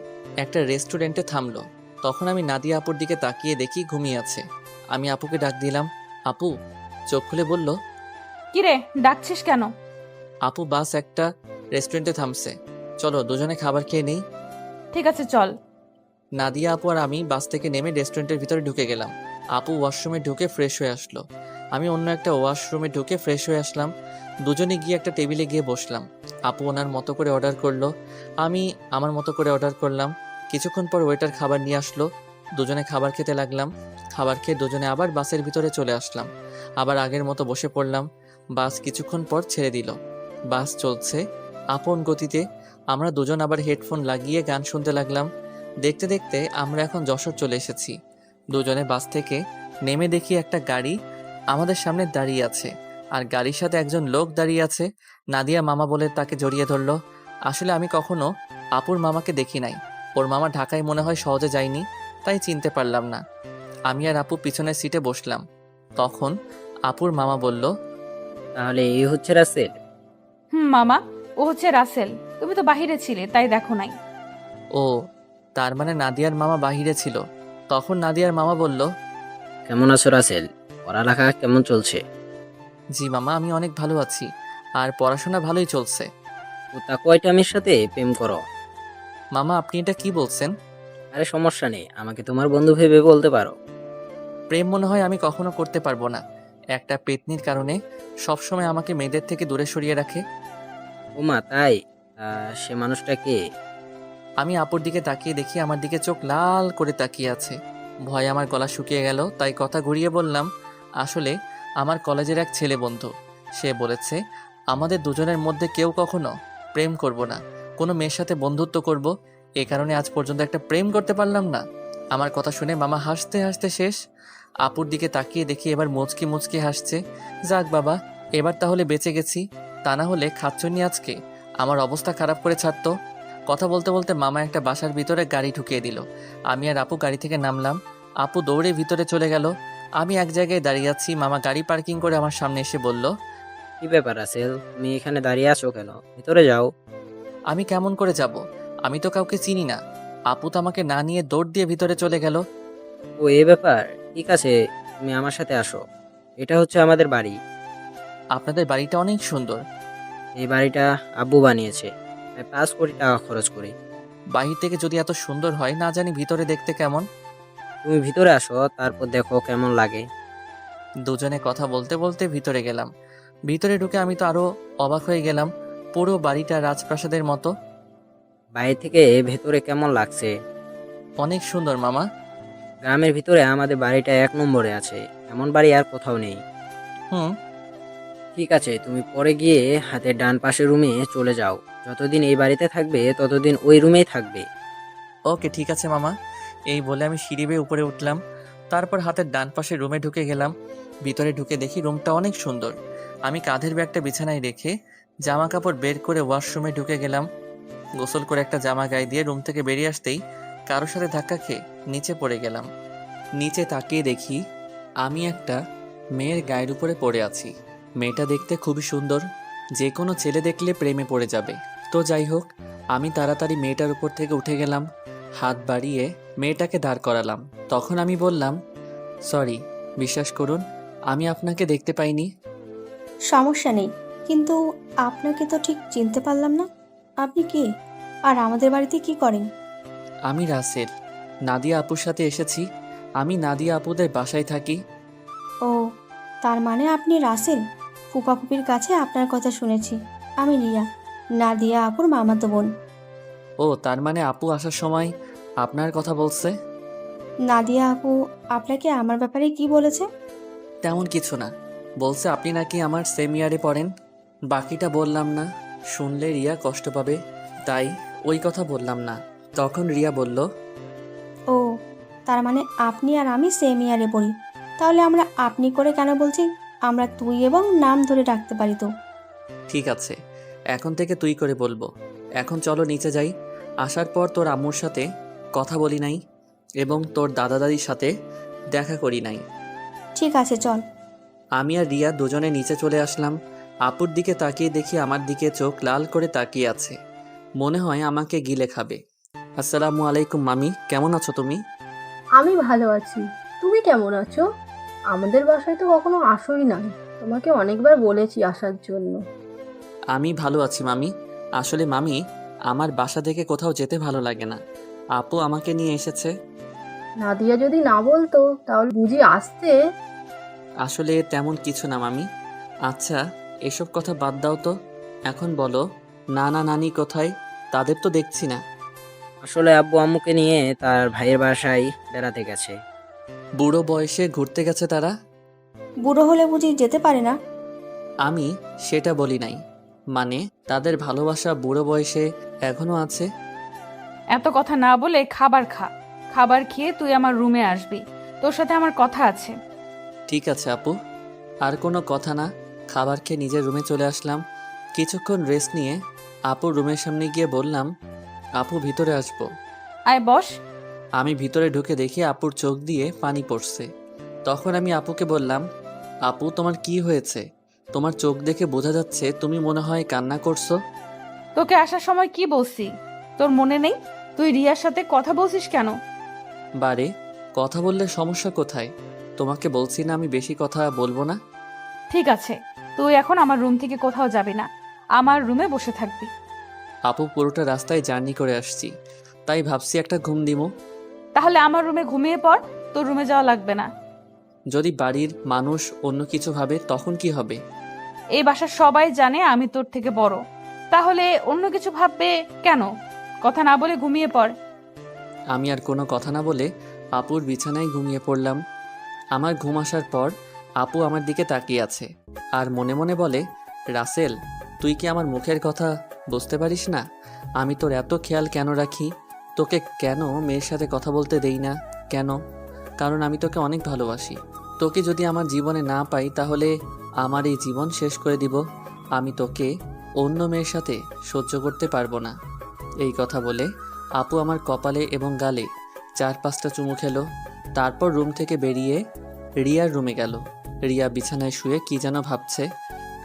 একটা রেস্টুরেন্টে থামলো। তখন আমি নাদিয়া আপুর দিকে তাকিয়ে দেখি ঘুমিয়ে আছে। আমি আপুকে ডাক দিলাম, আপু। চোখ খুলে বলল, কিরে ডাকছিস কেন? আপু, বাস একটা রেস্টুরেন্টে থামছে, চলো দুজনে খাবার খেয়ে নেই। ঠিক আছে চল। নাদিয়া আপু আর আমি বাস থেকে নেমে রেস্টুরেন্টের ভিতরে ঢুকে গেলাম। আপু ওয়াশরুমে ঢুকে ফ্রেশ হয়ে আসলো। আমি অন্য একটা ওয়াশরুমে ঢুকে ফ্রেশ হয়ে আসলাম। দুজনে গিয়ে একটা টেবিলে গিয়ে বসলাম। আপু ওনার মতো করে অর্ডার করলো, আমি আমার মতো করে অর্ডার করলাম। কিছুক্ষণ পর ওয়েটার খাবার নিয়ে আসলো। দুজনে খাবার খেতে লাগলাম। খাবার খেয়ে দুজনে আবার বাসের ভিতরে চলে আসলাম। আবার আগের মতো বসে পড়লাম। বাস কিছুক্ষণ পর ছেড়ে দিল। বাস চলছে আপন গতিতে। আমরা দুজন আবার হেডফোন লাগিয়ে গান শুনতে লাগলাম। দেখতে দেখতে আমরা এখন যশোর চলে এসেছি। দুজনে বাস থেকে নেমে দেখি একটা গাড়ি আমাদের সামনে দাঁড়িয়ে আছে, আর গাড়ির সাথে একজন লোক দাঁড়িয়ে আছে। নাদিয়া মামা বলে তাকে জড়িয়ে ধরলো। আসলে আমি কখনো আপুর মামাকে দেখি নাই। ওর মামা ঢাকায় মনে হয় সহজে যায়নি, তাই চিনতে পারলাম না। আমি আর আপু পিছনের সিটে বসলাম। তখন আপুর মামা বলল, তাহলে এই হচ্ছে রাসেল? মামা, ও হচ্ছে রাসেল। তুমি তো বাহিরে ছিলে, তাই দেখো নাই। ও, তার মানে নাদিয়ার মামা বাহিরে ছিল। তখন নাদিয়ার মামা বলল, কেমন আছো রাসেল? পড়ালেখা কেমন চলছে? জি মামা, আমি অনেক ভালো আছি, আর পড়াশোনা ভালোই চলছে। ও তা কয়টা মেয়ের সাথে প্রেম করো? মামা, আপনি এটা কি বলছেন? আরে সমস্যা নেই, আমাকে তোমার বন্ধু ভেবে বলতে পারো। প্রেম মনে হয় আমি কখনো করতে পারবো না। একটা পেতনির কারণে সবসময় আমাকে মেয়েদের থেকে দূরে সরিয়ে রাখে। ও মা, তাই? সে মানুষটা কে? আমি আপুর দিকে তাকিয়ে দেখি আমার দিকে চোখ লাল করে তাকিয়ে আছে। ভয়ে আমার গলা শুকিয়ে গেল, তাই কথা ঘুরিয়ে বললাম, আসলে আমার কলেজের এক ছেলে বন্ধু। সে বলেছে আমাদের দুজনের মধ্যে কেউ কখনো প্রেম করব না, কোনো মেয়ের সাথে বন্ধুত্ব করব। এ কারণে আজ পর্যন্ত একটা প্রেম করতে পারলাম না। আমার কথা শুনে মামা হাসতে হাসতে শেষ। আপুর দিকে তাকিয়ে দেখি এবার মুচকি মুচকি হাসছে। যাক বাবা, এবার তাহলে বেঁচে গেছি, তা না হলে খাচ্ছনি আজকে আমার অবস্থা খারাপ করে ছাড়তো। কথা বলতে বলতে মামা একটা বাসার ভিতরে গাড়ি ঢুকিয়ে দিল। আমি আর আপু গাড়ি থেকে নামলাম। আপু দৌড়ে ভিতরে চলে গেল। আমি এক জায়গায় দাঁড়িয়ে আছি। মামা গাড়ি পার্কিং করে আমার সামনে এসে বলল, কি ব্যাপার রাসেল, তুমি এখানে দাঁড়িয়ে আছো কেন? ভিতরে যাও। আমি কেমন করে যাব? আমি তো কাউকে চিনি না। আপু তো আমাকে না নিয়ে দৌড় দিয়ে ভিতরে চলে গেল। ও এই ব্যাপার, ঠিক আছে, তুমি আমার সাথে আসো। এটা হচ্ছে আমাদের বাড়ি। আপনাদের বাড়িটা অনেক সুন্দর। এই বাড়িটা আব্বু বানিয়েছে, প্রায় 5 কোটি টাকা খরচ করে। বাহির থেকে যদি এত সুন্দর হয়, না জানি ভিতরে দেখতে কেমন। তুমি ভিতরে আসো, তারপর দেখো কেমন লাগে। দুজনে কথা বলতে বলতে ভিতরে গেলাম। ভিতরে ঢুকে আমি তো আরো অবাক হয়ে গেলাম। পুরো বাড়িটা রাজপ্রাসাদের মতো। বাইরে থেকে ভেতরে কেমন লাগছে? অনেক সুন্দর মামা। গ্রামের ভিতরে আমাদের বাড়িটা 1 নম্বরে আছে, এমন বাড়ি আর কোথাও নেই। হুম। ঠিক আছে, তুমি পরে গিয়ে হাতের ডান পাশের রুমে চলে যাও। যতদিন এই বাড়িতে থাকবে ততদিন ওই রুমেই থাকবে। ওকে, ঠিক আছে মামা। এই বলে আমি সিঁড়ি বেয়ে উপরে উঠলাম। তারপর হাতের ডান পাশে রুমে ঢুকে গেলাম। ভিতরে ঢুকে দেখি রুমটা অনেক সুন্দর। আমি কাঁধের ব্যাগটা বিছানায় রেখে জামা কাপড় বের করে ওয়াশরুমে ঢুকে গেলাম। গোসল করে একটা জামা গায়ে দিয়ে রুম থেকে বেরিয়ে আসতেই কারোর সাথে ধাক্কা খেয়ে নিচে পড়ে গেলাম। নিচে তাকিয়ে দেখি আমি একটা মেয়ের গায়ের উপরে পড়ে আছি। মেয়েটা দেখতে খুবই সুন্দর, যে কোনো ছেলে দেখলে প্রেমে পড়ে যাবে। তো যাই হোক, আমি তাড়াতাড়ি মেয়েটার উপর থেকে উঠে গেলাম। হাত বাড়িয়ে মেয়েটাকে দাঁড় করালাম। তখন আমি বললাম, সরি, বিশ্বাস করুন আমি আপনাকে দেখতে পাইনি। সমস্যা নেই, কিন্তু আপনাকে তো ঠিক চিনতে পারলাম না। আপনি কে, আর আমাদের বাড়িতে কি করেন? আমি রাসেল, নাদিয়া আপুর সাথে এসেছি। আমি নাদিয়া আপুদের বাসায় থাকি। ও, তার মানে আপনি রাসেল। ফুপাফুপির কাছে আপনার কথা শুনেছি। আমি রিয়া, নাদিয়া আপুর মামাতো বোন। ও, তার মানে আপু আসার সময় আপনার কথা বলছে? নাদিয়া আপু আপনাকে আমার ব্যাপারে কি বলেছে? তেমন কিছু না, বলছে আপনি নাকি আমার সেম ইয়ারে পড়েন। বাকিটা বললাম না, শুনলে রিয়া কষ্ট পাবে, তাই ওই কথা বললাম না। তখন রিয়া বলল, ও, তার মানে আপনি আর আমি সেম ইয়ারে পড়ি। তাহলে আমরা আপনি করে কেন বলছি? আমরা তুই এবং নাম ধরে ডাকতে পারি তো। ঠিক আছে, এখন থেকে তুই করে বলবো। এখন চলো নিচে যাই। আসার পর তোর আম্মুর সাথে কথা বলি নাই এবং তোর দাদা দাদির সাথে দেখা করি নাই। ঠিক আছে, চল। আমি আর রিয়া দুজনে নিচে চলে আসলাম। আপুর দিকে তাকিয়ে দেখি আমার দিকে চোখ লাল করে তাকিয়ে আছে, মনে হয় আমাকে গিলে খাবে। আসসালামু আলাইকুম মামি, কেমন আছো তুমি? আমি ভালো আছি। তুমি কেমন আছো? আমাদের বাসায় তো কখনো আসোই না, তোমাকে অনেকবার বলেছি আসার জন্য। আমি ভালো আছি মামি। আসলে মামি, আমার বাসা থেকে কোথাও যেতে ভালো লাগে না। আপু আমাকে নিয়ে এসেছে। নাদিয়া যদি না বলতো তাহলে বুঝি আসতে? আসলে তেমন কিছু না মামি। আচ্ছা, এসব কথা বাদ দাও তো। এখন বলো, নানা নানি কোথায়? তাদের তো দেখছি না। আসলে আব্বু আম্মুকে নিয়ে তার ভাইয়ের বাসায় বেড়াতে গেছে। বুড়ো বয়সে ঘুরতে গেছে তারা? বুড়ো হলে বুঝি যেতে পারে না? আমি সেটা বলি নাই, মানে তাদের ভালোবাসা বুড়ো বয়সে এখনো আছে। এত কথা না বলে খাবার খা। খাবার খেয়ে তুই আমার রুমে আসবি, তোর সাথে আমার কথা আছে। ঠিক আছে আপু, আর কোনো কথা না। খাবার খেয়ে নিজের রুমে চলে আসলাম। কিছুক্ষণ রেস্ট নিয়ে আপুর রুমের সামনে গিয়ে বললাম, আপু ভিতরে আসবো? আয় বস। আমি ভিতরে ঢুকে দেখি আপুর চোখ দিয়ে পানি পড়ছে। তখন আমি আপুকে বললাম, আপু তোমার কি হয়েছে? তোমার চোখ দেখে বোঝা যাচ্ছে তুমি মনে হয় কান্না করছো। তোকে আসার সময় কি বলছি, তোর মনে নেই? তুই রিয়ার সাথে কথা বলছিস কেন? বারে, কথা বললে সমস্যা কোথায়? তোমাকে বলছি না আমি বেশি কথা বলবো না। ঠিক আছে, তুই এখন আমার রুম থেকে কোথাও যাবি না, আমার রুমে বসে থাকবি। আপু পুরোটা রাস্তায় জার্নি করে আসছি, তাই ভাবছি একটা ঘুম দিমু। তাহলে আমার রুমে ঘুমিয়ে পড়, তোর রুমে যাওয়া লাগবে না। যদি বাড়ির মানুষ অন্য কিছু ভাবে তখন কি হবে? এই বাসার সবাই জানে আমি তোর থেকে বড়, তাহলে অন্য কিছু ভাববে কেন? কথা না বলে ঘুমিয়ে পড়। আমি আর কোনো কথা না বলে আপুর বিছানায় ঘুমিয়ে পড়লাম। আমার ঘুম আসার পর আপু আমার দিকে তাকিয়ে আছে আর মনে মনে বলে, রাসেল, তুই কি আমার মুখের কথা বুঝতে পারিস না? আমি তোর এত খেয়াল কেন রাখি? তোকে কেন মেয়ের সাথে কথা বলতে দেই না? কেন? কারণ আমি তোকে অনেক ভালোবাসি। তোকে যদি আমার জীবনে না পাই তাহলে আমার এই জীবন শেষ করে দিব। আমি তোকে অন্য মেয়ের সাথে সহ্য করতে পারবো না। এই কথা বলে আপু আমার কপালে এবং গালে 4-5টা চুমু খেলো। তারপর রুম থেকে বেরিয়ে রিয়ার রুমে গেল। রিয়া বিছানায় শুয়ে কি যেন ভাবছে।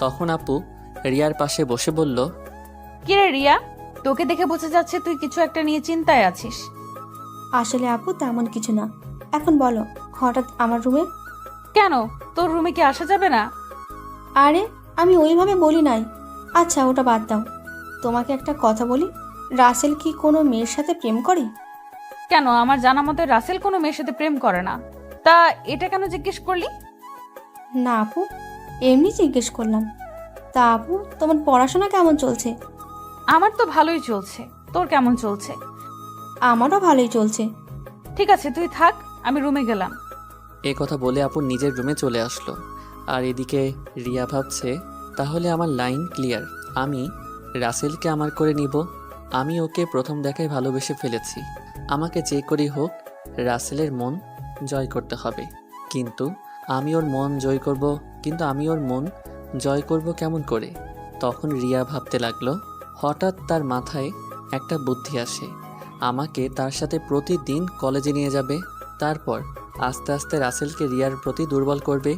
তখন আপু রিয়ার পাশে বসে বলল, কিরে রিয়া, তোকে দেখে বোঝা যাচ্ছে তুই কিছু একটা নিয়ে চিন্তায় আছিস। আসলে আপু তেমন কিছু না। এখন বলো, হঠাৎ আমার রুমে? কেন, তোর রুমে কি আসা যাবে না? আরে আমি ওইভাবে বলি নাই। আচ্ছা ওটা বাদ দাও, তোমাকে একটা কথা বলি, রাসেল কি কোনো মেয়ের সাথে প্রেম করে? কেন, আমার জানা মতে রাসেল কোনো মেয়ের সাথে প্রেম করে না। তা এটা কেন জিজ্ঞেস করলি? না আপু, এমনি জিজ্ঞেস করলাম। তা আপু, তোমার পড়াশোনা কেমন চলছে? আমার তো ভালোই চলছে, তোর কেমন চলছে? আমারও ভালোই চলছে। ঠিক আছে তুই থাক, আমি রুমে গেলাম। এ কথা বলে আপু নিজের রুমে চলে আসলো। আর এদিকে রিয়া ভাবছে, তাহলে আমার লাইন ক্লিয়ার, আমি রাসেলকে আমার করে নিব। আমি ওকে প্রথম দেখায় ভালোবেসে ফেলেছি। আমাকে যে করেই হোক রাসেলের মন জয় করতে হবে। কিন্তু আমি ওর মন জয় করব কেমন করে? তখন রিয়া ভাবতে লাগলো। হঠাৎ তার মাথায় একটা বুদ্ধি আসে। আমাকে তার সাথে প্রতিদিন কলেজে নিয়ে যাবে। তারপর আস্তে আস্তে রাসেলকে রিয়ার প্রতি দুর্বল করবে।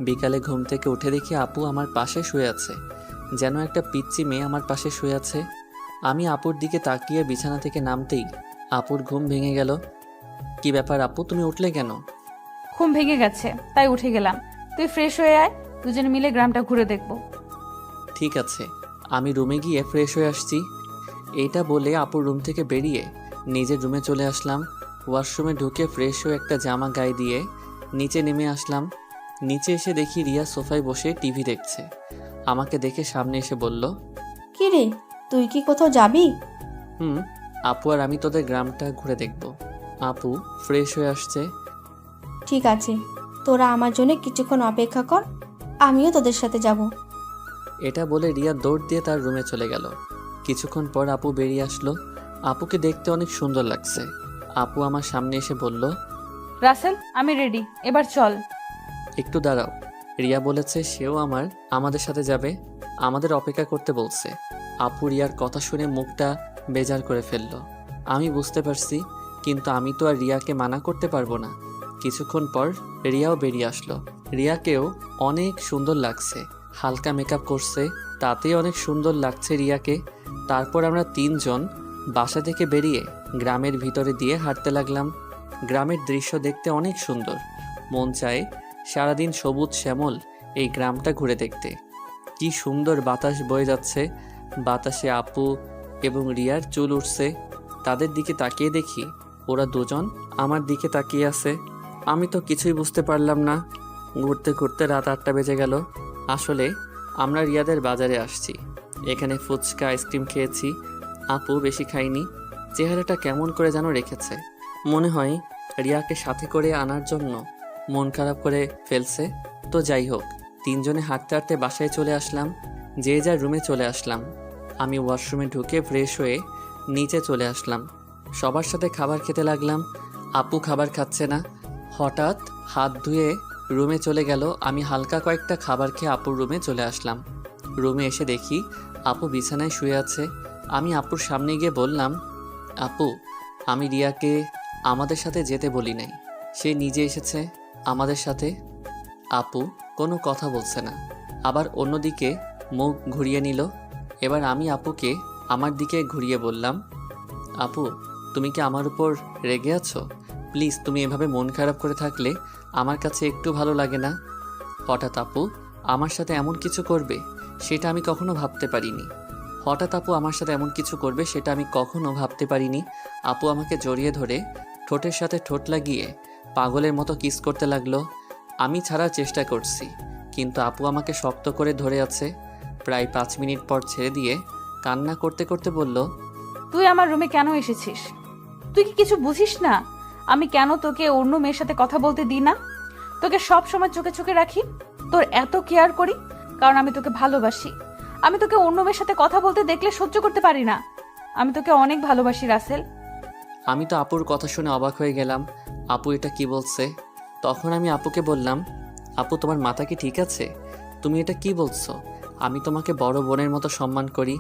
বিকালে ঘুম থেকে উঠে দেখি আপু আমার পাশে শুয়ে আছে, যেন একটা পিচ্চি মেয়ে আমার পাশে শুয়ে আছে। আমি আপুর দিকে তাকিয়ে বিছানা থেকে নামতেই আপুর ঘুম ভেঙে গেল। কি ব্যাপার আপু, তুমি উঠলে কেন? ঘুম ভেঙে গেছে তাই উঠে গেলাম। তুই ফ্রেশ হয়ে আয়, দুজনে মিলে গ্রামটা ঘুরে দেখবো। ঠিক আছে, আমি রুমে গিয়ে ফ্রেশ হয়ে আসছি। এইটা বলে আপুর রুম থেকে বেরিয়ে নিজের রুমে চলে আসলাম। ওয়াশরুমে ঢুকে ফ্রেশ হয়ে একটা জামা গায়ে দিয়ে নিচে নেমে আসলাম। নিচে এসে দেখি রিয়া সোফায় বসে টিভি দেখছে। আমাকে দেখে সামনে এসে বলল, কি রে, তুই কি কোথাও যাবি? আপু আর আমি তোদের গ্রামটা ঘুরে দেখব। আপু ফ্রেশ হয়ে আসছে। ঠিক আছে, তোরা আমার জন্য কিছুক্ষণ অপেক্ষা কর, আমিও তোদের সাথে যাব। এটা বলে রিয়া দৌড় দিয়ে তার রুমে চলে গেল। কিছুক্ষণ পর আপু বেরিয়ে আসলো। আপুকে দেখতে অনেক সুন্দর লাগছে। আপু আমার সামনে এসে বলল, রাসেল আমি রেডি, এবার চল। একটু দাঁড়াও, রিয়া বলেছে সেও আমাদের সাথে যাবে, আমাদের অপেক্ষা করতে বলছে। আপু রিয়ার কথা শুনে মুখটা বেজার করে ফেলল। আমি বুঝতে পারছি, কিন্তু আমি তো আর রিয়াকে মানা করতে পারবো না। কিছুক্ষণ পর রিয়াও বেরিয়ে আসলো। রিয়াকেও অনেক সুন্দর লাগছে, হালকা মেকআপ করছে, তাতেই অনেক সুন্দর লাগছে রিয়াকে। তারপর আমরা 3 জন বাসা থেকে বেরিয়ে গ্রামের ভিতরে দিয়ে হাঁটতে লাগলাম। গ্রামের দৃশ্য দেখতে অনেক সুন্দর, মন চায় সারাদিন সবুজ শ্যামল এই গ্রামটা ঘুরে দেখতে। কি সুন্দর বাতাস বয়ে যাচ্ছে, বাতাসে আপু এবং রিয়ার চুল উঠছে। তাদের দিকে তাকিয়ে দেখি ওরা দুজন আমার দিকে তাকিয়ে আছে। আমি তো কিছুই বুঝতে পারলাম না। ঘুরতে ঘুরতে রাত 8টা বেজে গেল। আসলে আমরা রিয়াদের বাজারে আসছি, এখানে ফুচকা আইসক্রিম খেয়েছি। আপু বেশি খাইনি, চেহারাটা কেমন করে যেন রেখেছে। মনে হয় রিয়াকে সাথে করে আনার জন্য মন খারাপ করে ফেলছে। তো যাই হোক, 3 জনে হাঁটতে হাঁটতে বাসায় চলে আসলাম। যে যার রুমে চলে আসলাম। আমি ওয়াশরুমে ঢুকে ফ্রেশ হয়ে নিচে চলে আসলাম। সবার সাথে খাবার খেতে লাগলাম। আপু খাবার খাচ্ছে না। হঠাৎ হাত ধুয়ে রুমে চলে গেল। আমি হালকা কয়েকটা খাবার খেয়ে আপুর রুমে চলে আসলাম। রুমে এসে দেখি আপু বিছানায় শুয়ে আছে। আমি আপুর সামনে গিয়ে বললাম, আপু, আমি রিয়াকে আমাদের সাথে যেতে বলি নাই, সে নিজে এসেছে আমাদের সাথে। আপু কোনো কথা বলছে না, আবার অন্যদিকে মুখ ঘুরিয়ে নিল। এবার আমি আপুকে আমার দিকে ঘুরিয়ে বললাম, আপু, তুমি কি আমার উপর রেগে আছো? প্লিজ, তুমি এভাবে মন খারাপ করে থাকলে আমার কাছে একটু ভালো লাগে না। হঠাৎ আপু আমার সাথে এমন কিছু করবে সেটা আমি কখনো ভাবতে পারিনি। হঠাৎ আপু আমার সাথে এমন কিছু করবে সেটা আমি কখনো ভাবতে পারিনি। আপু আমাকে জড়িয়ে ধরে ঠোঁটের সাথে ঠোঁট লাগিয়ে পাগলের মতো কিস করতে লাগলো। আমি ছাড়ার চেষ্টা করছি, কিন্তু আপু আমাকে শক্ত করে ধরে আছে। প্রায় 5 মিনিট পর ছেড়ে দিয়ে কান্না করতে করতে বলল, তুই আমার রুমে কেন এসেছিস? তুই কি কিছু বুঝিস না আমি কেন তোকে অন্য মেয়ের সাথে কথা বলতে দিই না? তোকে সব সময় চোখে চোখে রাখি, তোর এত কেয়ার করি, কারণ আমি তোকে ভালোবাসি। আমি তোকে অন্য মেয়ের সাথে কথা বলতে দেখলে সহ্য করতে পারি না। আমি তোকে অনেক ভালোবাসি রাসেল। আমি তো আপুর কথা শুনে অবাক হয়ে গেলাম। আপু এটা কি বলছে? তখন আমি আপুকে বললাম, আপু তোমার মাথা কি ঠিক আছে? তুমি এটা কি বলছো? আমি তোমাকে বড় বোনের মতো সম্মান করি।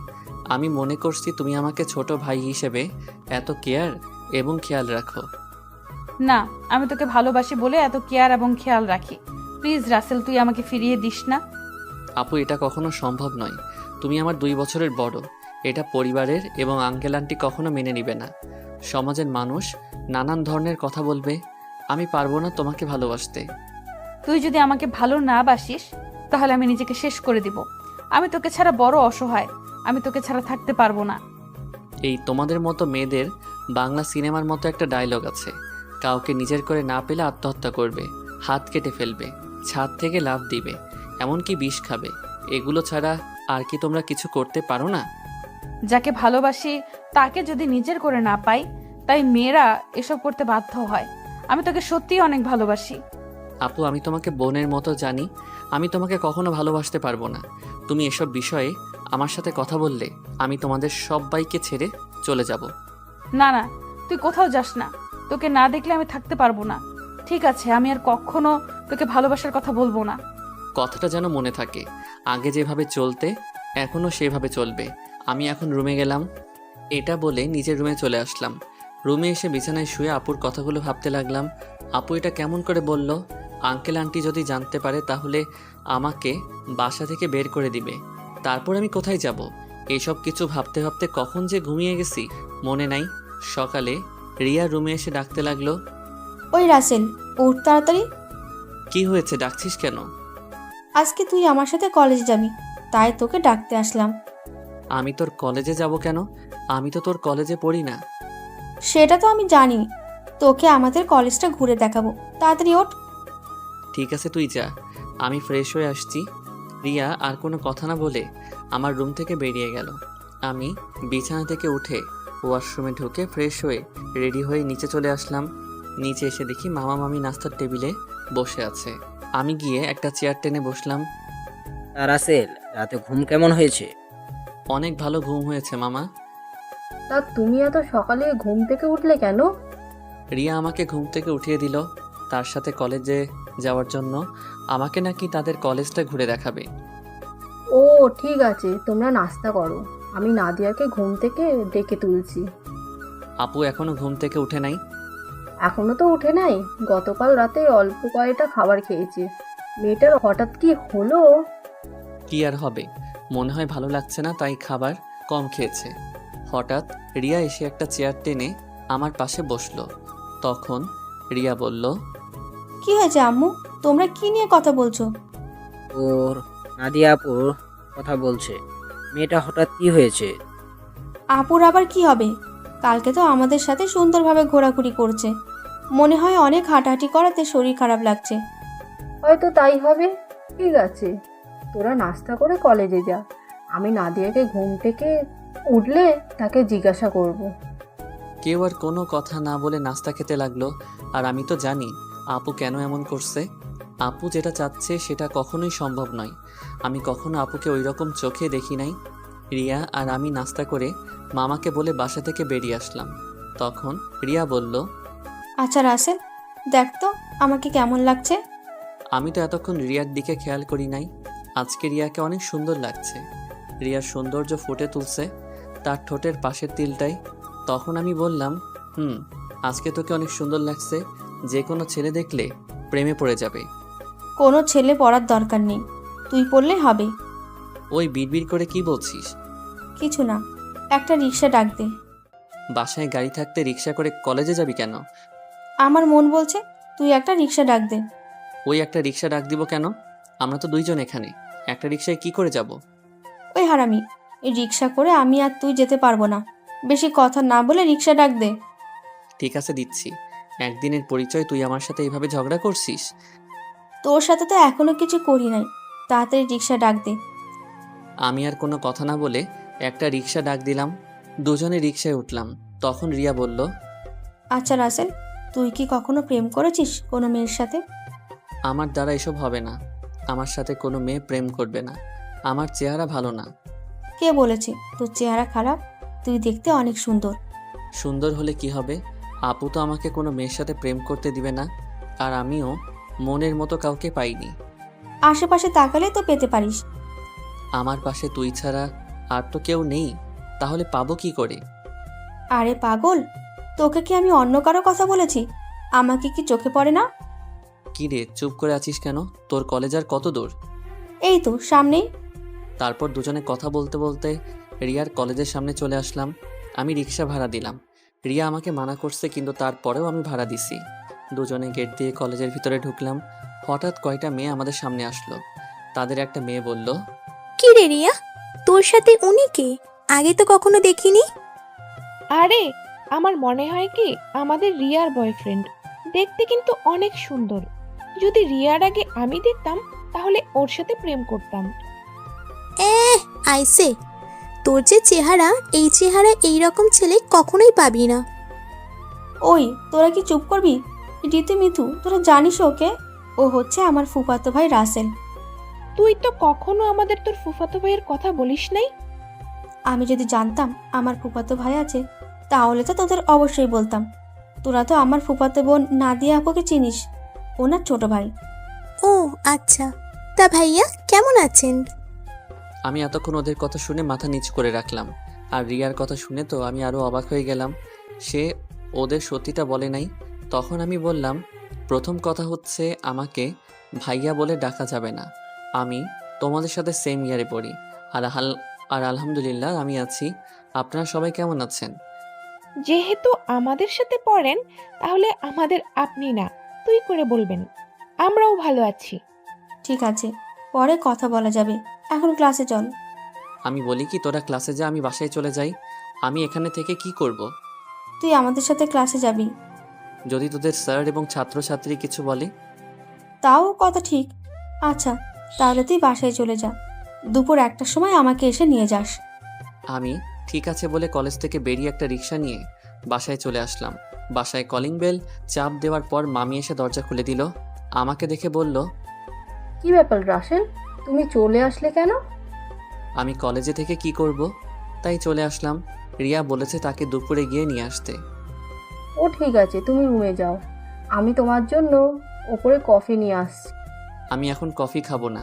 আমি মনে করছি তুমি আমাকে ছোট ভাই হিসেবে এত কেয়ার এবং খেয়াল রাখো। না, আমি তোকে ভালোবাসি বলে এত কেয়ার এবং খেয়াল রাখি। প্লিজ রাসেল, তুই আমাকে ফিরিয়ে দিস না। আপু এটা কখনো সম্ভব নয়। তুমি আমার 2 বছরের বড়। এটা পরিবারের এবং আঙ্কেল আন্টি কখনো মেনে নিবে না। সমাজের মানুষ নানান ধরনের কথা বলবে। আমি পারবো না তোমাকে ভালোবাসতে। তুই যদি আমাকে ভালো না বাসিস তাহলে আমি নিজেকে শেষ করে দিব। আমি তোকে ছাড়া বড় অসহায়। আমি তোকে ছাড়া থাকতে পারবো না। এই তোমাদের মতো মেয়েদের বাংলা সিনেমার মতো একটা ডায়লগ আছে, কাউকে নিজের করে না পেলে আত্মহত্যা করবে, হাত কেটে ফেলবে, ছাদ থেকে লাফ দিবে, এমনকি বিষ খাবে। এগুলো ছাড়া আর কি তোমরা কিছু করতে পারো না? যাকে ভালোবাসি তাকে যদি নিজের করে না পাই, তাই মেয়েরা এসব করতে বাধ্য হয়। আমি তোকে সত্যিই অনেক ভালোবাসি। আপু আমি তোমাকে বোনের মতো জানি। আমি তোমাকে কখনো ভালোবাসতে পারবো না। তুমি এসব বিষয়ে আমার সাথে কথা বললে আমি তোমাদের সবাইকে ছেড়ে চলে যাব। না না, তুই কোথাও যাস না। তোকে না দেখলে আমি থাকতে পারবো না। ঠিক আছে, আমি আর কখনো তোকে ভালোবাসার কথা বলবো না। কথাটা যেন মনে থাকে। আগে যেভাবে চলতে এখনও সেভাবে চলবে। আমি এখন রুমে গেলাম। এটা বলে নিজের রুমে চলে আসলাম। রুমে এসে বিছানায় শুয়ে আপুর কথাগুলো ভাবতে লাগলাম। আপু এটা কেমন করে বলল? আঙ্কেল আন্টি যদি জানতে পারে তাহলে আমাকে বাসা থেকে বের করে দিবে। তারপর আমি কোথায় যাব? এইসব কিছু ভাবতে ভাবতে কখন যে ঘুমিয়ে গেছি মনে নাই। সকালে রিয়া রুমে এসে ডাকতে লাগলো, ওই রাসেল, ওঠ তাড়াতাড়ি। কি হয়েছে, ডাকছিস কেন? আজকে তুই আমার সাথে কলেজ যাবি, তাই তোকে ডাকতে আসলাম। আমি তোর কলেজে যাব কেন? আমি তো তোর কলেজে পড়ি না। সেটা তো আমি জানি, তোকে আমাদের কলেজটা ঘুরে দেখাবো। তাড়াতাড়ি ওঠ। ঠিক আছে তুই যা, আমি ফ্রেশ হয়ে আসছি। রিয়া আর কোনো কথা না বলে আমার রুম থেকে বেরিয়ে গেল। আমি বিছানা থেকে উঠে ওয়াশরুমে ঢুকে ফ্রেশ হয়ে রেডি হয়ে নিচে চলে আসলাম। নিচে এসে দেখি মামা মামি নাস্তার টেবিলে বসে আছে। আমি গিয়ে একটা চেয়ার টেনে বসলাম। তা রাসেল, রাতে ঘুম কেমন হয়েছে? অনেক ভালো ঘুম হয়েছে মামা। তা তুমি এত সকালে ঘুম থেকে উঠলে কেন? রিয়া আমাকে ঘুম থেকে উঠিয়ে দিল। তার সাথে কলেজে যাওয়ার জন্য আমাকে নাকি তাদের কলেজটা ঘুরে দেখাবে। ও ঠিক আছে, তোমরা নাস্তা করো, আমি নাদিয়াকে ঘুম থেকে ডেকে তুলছি। আপু এখনো ঘুম থেকে উঠে নাই? এখনো তো উঠে নাই, গতকাল রাতে অল্প কয়েকটা খাবার খেয়েছে। মেয়েটার হঠাৎ কি হলো? কি আর হবে, মনে হয় ভালো লাগছে না তাই খাবার কম খেয়েছে। হঠাৎ রিয়া এসে একটা চেয়ার টেনে আমার পাশে বসলো। তখন রিয়া বলল, কি হয়েছে আম্মু? তোমরা কি নিয়ে কথা বলছো? ওর নাদিয়া আপুর কথা বলছে। মেয়েটা হঠাৎ কি হয়েছে? আপুর আবার কি হবে? কালকে তো আমাদের সাথে সুন্দরভাবে ঘোরাঘুরি করছে। মনে হয় অনেক হাঁটাহাঁটি করাতে শরীর খারাপ লাগছে। হয়তো তাই হবে। ঠিক আছে, তোরা নাস্তা করে কলেজে যা, আমি নাদিয়াকে ঘুম থেকে উঠলে তাকে জিজ্ঞাসা করব। কেউ আর কোনো কথা না বলে নাস্তা খেতে লাগলো। আর আমি তো জানি আপু কেন এমন করছে। আপু যেটা চাচ্ছে সেটা কখনোই সম্ভব নয়। আমি কখনো আপুকে ওই রকম চোখে দেখি নাই। রিয়া আর আমি নাস্তা করে মামাকে বলে বাসা থেকে বেরিয়ে আসলাম। তখন রিয়া বলল, আচ্ছা রাসেল, দেখ তো আমাকে কেমন লাগছে। আমি তো এতক্ষণ রিয়ার দিকে খেয়াল করি নাই। আজকে রিয়াকে অনেক সুন্দর লাগছে। রিয়ার সৌন্দর্য ফুটে তুলছে তার ঠোঁটের পাশের তিলটাই। তখন আমি বললাম, আজকে তোকে অনেক সুন্দর লাগছে। যে কোনো ছেলে দেখলে প্রেমে পড়ে যাবে। কোনো ছেলে পড়ার দরকার নেই, তুই পড়লে হবে। ওই বিড়বিড় করে কি বলছিস? কিছু না, একটা রিক্সা ডাক দে। বাসায় গাড়ি থাকতে রিক্সা করে কলেজে যাবি কেন? আমার মন বলছে তুই একটা রিক্সা ডাক দে। ওই একটা রিক্সা ডাক দিব কেন? আমরা তো দুইজন এখানে, একটা রিক্সায় কি করে যাব? ওই হারামি, এই রিক্সা করে আমি আর তুই যেতে পারবো না। বেশি কথা না বলে রিক্সা ডাক দে। ঠিক আছে, দিচ্ছি। একদিনের পরিচয় তুই আমার সাথে এইভাবে ঝগড়া করছিস? তোর সাথে তো এখনো কিছু করি নাই, তাড়াতাড়ি রিক্সা ডাক দে। আমি আর কোনো কথা না বলে একটা রিক্সা ডাক দিলাম। দুজনে রিক্সায় উঠলাম। তখন রিয়া বলল, আচ্ছা রাসেল, তুই কি কখনো প্রেম করেছিস কোনো মেয়ের সাথে? আমার দ্বারা এসব হবে না। আমার সাথে কোনো মেয়ে প্রেম করবে না। আমার চেহারা ভালো না। কে বলেছে তোর চেহারা খারাপ? তুই দেখতে অনেক সুন্দর। সুন্দর হলে কি হবে? আপু তো আমাকে কোনো মেয়ের সাথে প্রেম করতে দিবে না, আর আমিও মনের মতো কাউকে পাইনি। আশেপাশে তাকালে তো পেতে পারিস। আমার পাশে তুই ছাড়া আর তো কেউ নেই, তাহলে পাবো কি করে? আরে পাগল, তোকে কি আমি অন্য কারো কথা বলেছি? আমাকে কি চোখে পড়ে না? কি রে, চুপ করে আছিস কেন? তোর কলেজ আর কত দূর? এই তো সামনেই। তারপর দুজনে কথা বলতে বলতে রিয়ার কলেজের সামনে চলে আসলাম। আমি রিক্সা ভাড়া দিলাম। রিয়া আমাকে মানা করছে, কিন্তু তারপরেও আমি ভাড়া দিছি। দুজনে গেট দিয়ে কলেজের ভিতরে ঢুকলাম। হঠাৎ কয়টা মেয়ে আমাদের সামনে আসলো। তাদের একটা মেয়ে বলল, কি রে রিয়া, তোর সাথে উনি কে? আগে তো কখনো দেখিনি। আরে আমার মনে হয় কি আমাদের রিয়ার বয়ফ্রেন্ড, দেখতে কিন্তু অনেক সুন্দর। যদি রিয়ার আগে আমি দেখতাম তাহলে ওর সাথে প্রেম করতাম। আইসে, তোর যে চেহারা, এই চেহারা এইরকম ছেলে কখনোই পাবি না। ওই তোরা কি চুপ করবি? রীতি মিতু, তোরা জানিস ওকে? ও হচ্ছে আমার ফুফাতো ভাই রাসেল। তুই তো কখনো আমাদের তোর ফুফাতো ভাইয়ের কথা বলিস নাই। আমি যদি জানতাম আমার ফুফাতো ভাই আছে, তাহলে তো তোদের অবশ্যই বলতাম। তোরা তো আমার ফুফাতো বোন নাদিয়া আপুকে চিনিস, ওনার ছোট ভাই। ও আচ্ছা, তা ভাইয়া কেমন আছেন? আমি এতক্ষণ ওদের কথা শুনে মাথা নিচ করে রাখলাম, আর রিয়ার কথা শুনে তো আমি আরও অবাক হয়ে গেলাম। সে ওদের সত্যিটা বলে নাই। তখন আমি বললাম, প্রথম কথা হচ্ছে আমাকে ভাইয়া বলে ডাকা যাবে না। আমি তোমাদের সাথে সেম ইয়ারে পড়ি, আর আলহামদুলিল্লাহ আমি আছি। আপনারা সবাই কেমন আছেন? যেহেতু আমাদের সাথে পড়েন, তাহলে আমাদের আপনি না তুই করে বলবেন। আমরাও ভালো আছি। ঠিক আছে, পরে কথা বলা যাবে, এখন ক্লাসে চল। আমি বলি কি, তোরা ক্লাসে যা, আমি বাসায় চলে যাই। আমি এখানে থেকে কি করব? তুই আমাদের সাথে ক্লাসে যাবি। যদি তোদের স্যার এবং ছাত্রছাত্রী কিছু বলে? তাও কথা ঠিক। আচ্ছা, তাহলে তুই বাসায় চলে যা। দুপুর 1টার সময় আমাকে এসে নিয়ে যাস। আমি ঠিক আছে বলে কলেজ থেকে বেরিয়ে একটা রিক্সা নিয়ে বাসায় চলে আসলাম। বাসায় কলিং বেল চাপ দেওয়ার পর মামি এসে দরজা খুলে দিল। আমাকে দেখে বলল, কি ব্যাপার রাসেল, তুমি চলে আসলে কেন? আমি কলেজে থেকে কি করব, তাই চলে আসলাম। রিয়া বলেছে তাকে দুপুরে গিয়ে নিয়ে আসতে। ও ঠিক আছে, তুমি রুমে যাও, আমি তোমার জন্য ওপরে কফি নিয়ে আসছি। আমি এখন কফি খাবো না।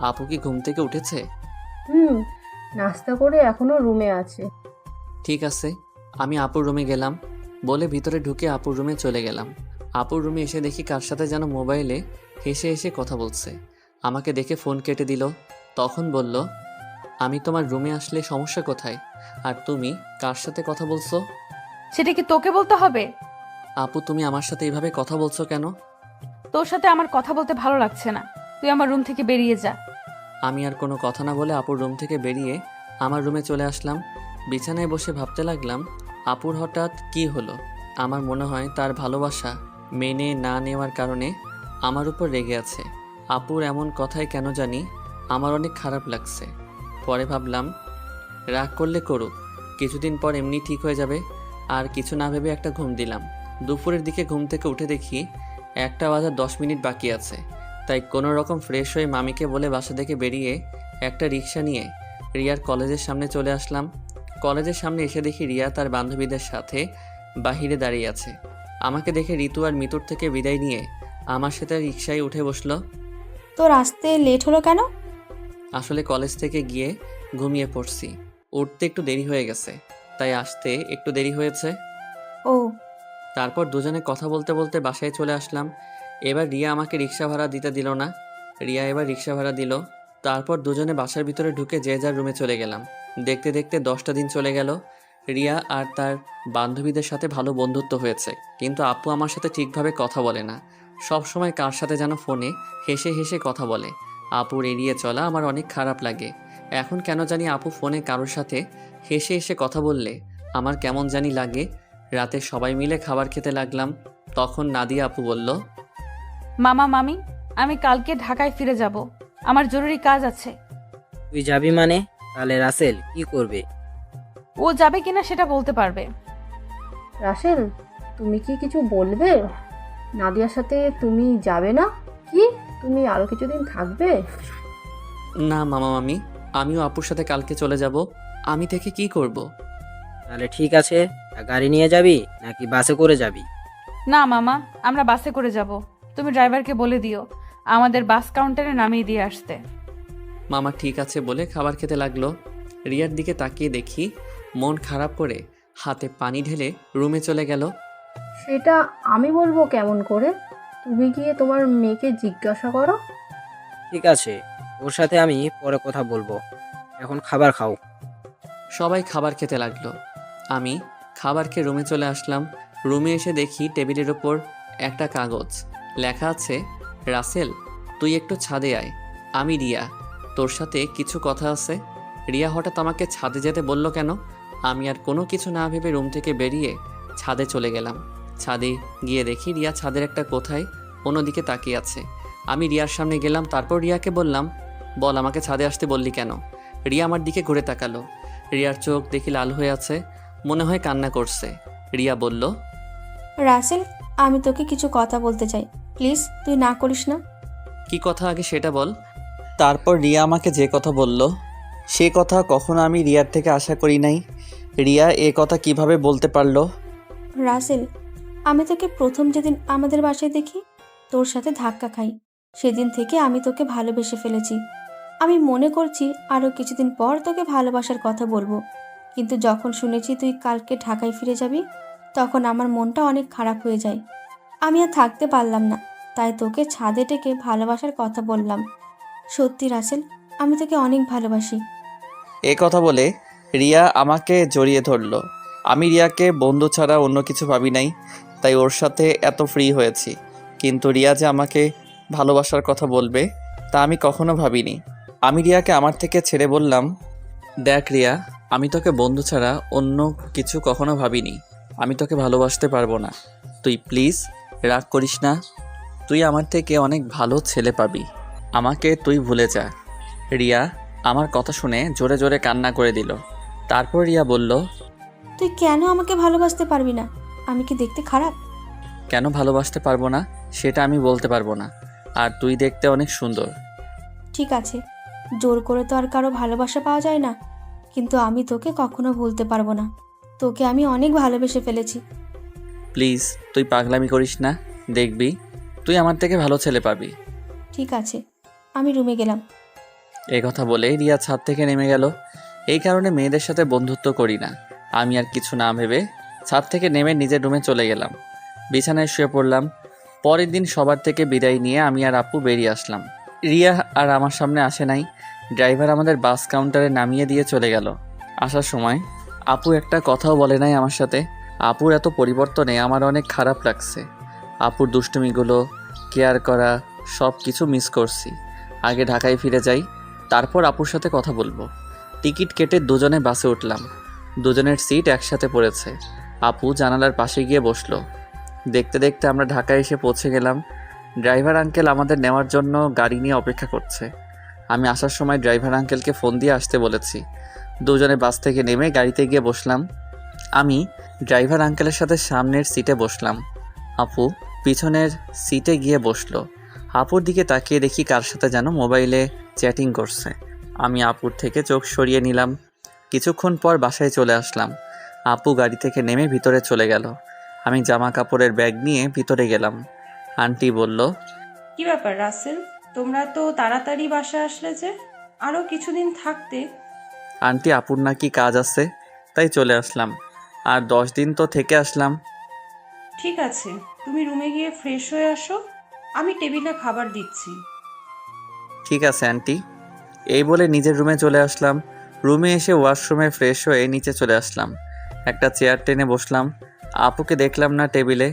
আপু কি ঘুম থেকে উঠেছে? নাস্তা করে এখনো রুমে আছে। ঠিক আছে। আমি আপুর রুমে গেলাম বলে ভিতরে ঢুকে আপুর রুমে চলে গেলাম। আপুর রুমে এসে দেখি কার সাথে যেন মোবাইলে হেসে হেসে কথা বলছে। আমাকে দেখে ফোন কেটে দিল। তখন বলল, আমি তোমার রুমে আসলে সমস্যা কোথায়, আর তুমি কার সাথে কথা বলছো? সেটা কি তোকে বলতে হবে? আপু, তুমি আমার সাথে এইভাবে কথা বলছো কেন? তোর সাথে আমার কথা বলতে ভালো লাগছে না, তুই আমার রুম থেকে বেরিয়ে যা। আমি আর কোনো কথা না বলে আপুর রুম থেকে বেরিয়ে আমার রুমে চলে আসলাম। বিছানায় বসে ভাবতে লাগলাম, আপুর হঠাৎ কি হলো। আমার মনে হয় তার ভালোবাসা মেনে না নেওয়ার কারণে আমার উপর রেগে আছে। আপুর এমন কথায় কেন জানি আমার অনেক খারাপ লাগছে। পরে ভাবলাম, রাগ করলে করুক, কিছুদিন পর এমনি ঠিক হয়ে যাবে। আর কিছু না ভেবে একটা ঘুম দিলাম। দুপুরের দিকে ঘুম থেকে উঠে দেখি 1টা বাজার 10 মিনিট বাকি আছে। তাই কোনো রকম ফ্রেশ হয়ে মামিকে বলে বাসা থেকে বেরিয়ে একটা রিক্সা নিয়ে রিয়ার কলেজের সামনে চলে আসলাম। কলেজের সামনে এসে দেখি রিয়া তার বান্ধবীদের সাথে বাহিরে দাঁড়িয়ে আছে। আমাকে দেখে ঋতু আর মিতুর থেকে বিদায় নিয়ে আমার সাথে রিক্সায় উঠে বসলো। তোর আসতে লেট হলো কেন? আসলে কলেজ থেকে গিয়ে ঘুমিয়ে পড়ছি, উঠতে একটু দেরি হয়ে গেছে, তাই আসতে একটু দেরি হয়েছে। ও, তারপর দুজনে কথা বলতে বলতে বাসায় চলে আসলাম। এবার রিয়া আমাকে রিক্সা ভাড়া দিতে দিল না। রিয়া এবার রিক্সা ভাড়া দিল। তারপর দুজনে বাসার ভিতরে ঢুকে যে যার রুমে চলে গেলাম। দেখতে দেখতে 10টা দিন চলে গেল। রিয়া আর তার বান্ধবীদের সাথে ভালো বন্ধুত্ব হয়েছে, কিন্তু আপু আমার সাথে ঠিকভাবে কথা বলে না। সব সময় কার সাথে যেন ফোনে হেসে হেসে কথা বলে। আপুর এড়িয়ে চলা আমার অনেক খারাপ লাগে। এখন কেন জানি আপু ফোনে কারোর সাথে হেসে হেসে কথা বললে আমার কেমন জানি লাগে। রাতে সবাই মিলে খাবার খেতে লাগলাম। তখন নাদিয়া আপু বলল, মামা মামি, আমি কালকে ঢাকায় ফিরে যাব। আমার জরুরি কাজ আছে। তুই যাবি মানে? তাহলে রাসেল কি করবে? ও যাবে কিনা সেটা বলতে পারবে। রাসেল, তুমি কি কিছু বলবে? নাদিয়ার সাথে তুমি যাবে না কি? তুমি আরও কিছুদিন থাকবে? না মামা মামি, আমিও আপুর সাথে কালকে চলে যাব। আমি থেকে কি করব? তাহলে ঠিক আছে, গাড়ি নিয়ে যাবি নাকি বাসে করে যাবি? না মামা, আমরা বাসে করে যাব। তুমি ড্রাইভারকে বলে দিও আমাদের বাস কাউন্টারে নামিয়ে দিয়ে আসতে। মামা ঠিক আছে বলে খাবার খেতে লাগলো। রিয়ার দিকে তাকিয়ে দেখি মন খারাপ করে হাতে পানি ঢেলে রুমে চলে গেল। সেটা আমি বলবো কেমন করে? তুমি গিয়ে তোমার মেয়েকে জিজ্ঞাসা করো। ঠিক আছে, ওর সাথে আমি পরে কথা বলবো, এখন খাবার খাও। সবাই খাবার খেতে লাগলো। আমি খাবার খেয়ে রুমে চলে আসলাম। রুমে এসে দেখি টেবিলের ওপর একটা কাগজ, লেখা আছে, রাসেল তুই একটু ছাদে আয়, আমি রিয়া, তোর সাথে কিছু কথা আছে। রিয়া হঠাৎ আমাকে ছাদে যেতে বলল কেন? আমি আর কোনো কিছু না ভেবে রুম থেকে বেরিয়ে ছাদে চলে গেলাম। ছাদে গিয়ে দেখি রিয়া ছাদের একটা কোথায় অন্যদিকে তাকিয়ে আছে। আমি রিয়ার সামনে গেলাম, তারপর রিয়াকে বললাম, বল আমাকে ছাদে আসতে বললি কেন? রিয়া আমার দিকে ঘুরে তাকালো। রিয়ার চোখ দেখি লাল হয়ে আছে, মনে হয় কান্না করছে। রিয়া বলল, রাসেল, আমি তোকে কিছু কথা বলতে চাই, প্লিজ তুই না করিস না। কি কথা আগে সেটা বল। তারপর রিয়া আমাকে যে কথা বলল, সে কথা কখনো আমি রিয়ার থেকে আশা করি নাই। রিয়া এ কথা কিভাবে বলতে পারলো? রাসেল, আমি তোকে প্রথম যেদিন আমাদের বাসায় দেখি, তোর সাথে ধাক্কা খাই, সেদিন থেকে আমি তোকে ভালোবেসে ফেলেছি। আমি মনে করছি আরও কিছুদিন পর তোকে ভালোবাসার কথা বলবো, কিন্তু যখন শুনেছি তুই কালকে ঢাকায় ফিরে যাবি, তখন আমার মনটা অনেক খারাপ হয়ে যায়। আমি আর থাকতে পারলাম না, তাই তোকে ছাদে ডেকে ভালোবাসার কথা বললাম। সত্যি রাসেল, আমি তোকে অনেক ভালোবাসি। এ কথা বলে রিয়া আমাকে জড়িয়ে ধরলো। আমি রিয়াকে বন্ধু ছাড়া অন্য কিছু ভাবি নাই, তাই ওর সাথে এত ফ্রি হয়েছি। কিন্তু রিয়া যে আমাকে ভালোবাসার কথা বলবে তা আমি কখনো ভাবিনি। আমি রিয়াকে আমার থেকে ছেড়ে বললাম, দেখ রিয়া, আমি তোকে বন্ধু ছাড়া অন্য কিছু কখনো ভাবিনি। আমি তোকে ভালোবাসতে পারবো না। তুই প্লিজ রাগ করিস না। তুই আমার থেকে অনেক ভালো ছেলে পাবি। আমাকে তুই ভুলে যা। রিয়া আমার কথা শুনে জোরে জোরে কান্না করে দিল। তারপর রিয়া বলল, তুই কেন আমাকে ভালোবাসতে পারবি না? আমি কি দেখতে খারাপ? কেন ভালোবাসতে পারবো না সেটা আমি বলতে পারবো না, আর তুই দেখতে অনেক সুন্দর। ঠিক আছে, জোর করে তো আর কারো ভালোবাসা পাওয়া যায় না, কিন্তু আমি তোকে কখনো ভুলতে পারবো না। তোকে আমি অনেক ভালোবেসে ফেলেছি। প্লিজ তুই পাগলামি করিস না, দেখবি তুই আমার থেকে ভালো ছেলে পাবি। ঠিক আছে, আমি রুমে গেলাম। এ কথা বলে রিয়া ছাদ থেকে নেমে গেল। এই কারণে মেয়েদের সাথে বন্ধুত্ব করি না। আমি আর কিছু না ভেবে ছাদ থেকে নেমে নিজের রুমে চলে গেলাম। বিছানায় শুয়ে পড়লাম। পরের দিন সবার থেকে বিদায় নিয়ে আমি আর আপু বেরিয়ে আসলাম। রিয়া আর আমার সামনে আসে নাই। ড্রাইভার আমাদের বাস কাউন্টারে নামিয়ে দিয়ে চলে গেল। আসার সময় আপু একটা কথাও বলে নাই আমার সাথে। আপুর এত পরিবর্তনে আমার অনেক খারাপ লাগছে। আপুর দুষ্টুমিগুলো, কেয়ার করা, সব কিছু মিস করছি। আগে ঢাকায় ফিরে যাই, তারপর আপুর সাথে কথা বলবো। টিকিট কেটে দুজনে বাসে উঠলাম। দুজনের সিট একসাথে পড়েছে। আপু জানালার পাশে গিয়ে বসলো। দেখতে দেখতে আমরা ঢাকায় এসে পৌঁছে গেলাম। ড্রাইভার আঙ্কেল আমাদের নেওয়ার জন্য গাড়ি নিয়ে অপেক্ষা করছে। আমি আসার সময় ড্রাইভার আঙ্কেলকে ফোন দিয়ে আসতে বলেছি। দুজনে বাস থেকে নেমে গাড়িতে গিয়ে বসলাম। আমি ড্রাইভার আঙ্কেলের সাথে সামনের সিটে বসলাম। আপু পিছনের সিটে গিয়ে বসলো। আপুর দিকে তাকিয়ে দেখি কার সাথে যেন মোবাইলে চ্যাটিং করছে। আমি আপুর থেকে চোখ সরিয়ে নিলাম। কিছুক্ষণ পর বাসায় চলে আসলাম। আপু গাড়ি থেকে নেমে ভিতরে চলে গেল। আমি জামা কাপড়ের ব্যাগ নিয়ে ভিতরে গেলাম। আন্টি বলল, কি ব্যাপার রাসেল, তোমরা তো তাড়াতাড়ি বাসায় আসলে যে? আরও কিছুদিন থাকতে। আন্টি আপুর নাকি কাজ আছে, তাই চলে আসলাম। আর 10 দিন তো থেকে আসলাম। ঠিক আছে, তুমি রুমে গিয়ে ফ্রেশ হয়ে আসো, আমি টেবিলে খাবার দিচ্ছি। ঠিক আছে আন্টি। এই বলে নিজের রুমে চলে আসলাম। রুমে এসে ওয়াশরুমে ফ্রেশ হয়ে নিচে চলে আসলাম। একটা চেয়ার টেনে বসলাম। আপুকে দেখলাম না টেবিলে।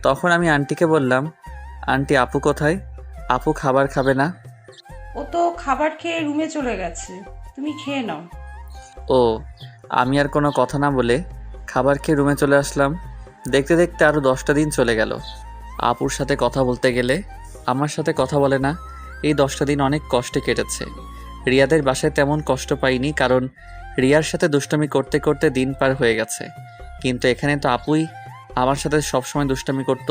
তখন আমি আন্টিকে বললাম, আন্টি আপু কোথায়? আপু খাবার খাবে না? ও তো খাবার খেয়ে রুমে চলে গেছে, তুমি খেয়ে নাও। ও, আমি আর কোনো কথা না বলে খাবার খেয়ে রুমে চলে আসলাম। দেখতে দেখতে আরও 10টা দিন চলে গেল। আপুর সাথে কথা বলতে গেলে আমার সাথে কথা বলে না। এই 10টা দিন অনেক কষ্টে কেটেছে। রিয়াদের বাসায় তেমন কষ্ট পাইনি, কারণ রিয়ার সাথে দুষ্টামি করতে করতে দিন পার হয়ে গেছে। কিন্তু এখানে তো আপুই আমার সাথে সবসময় দুষ্টামি করত।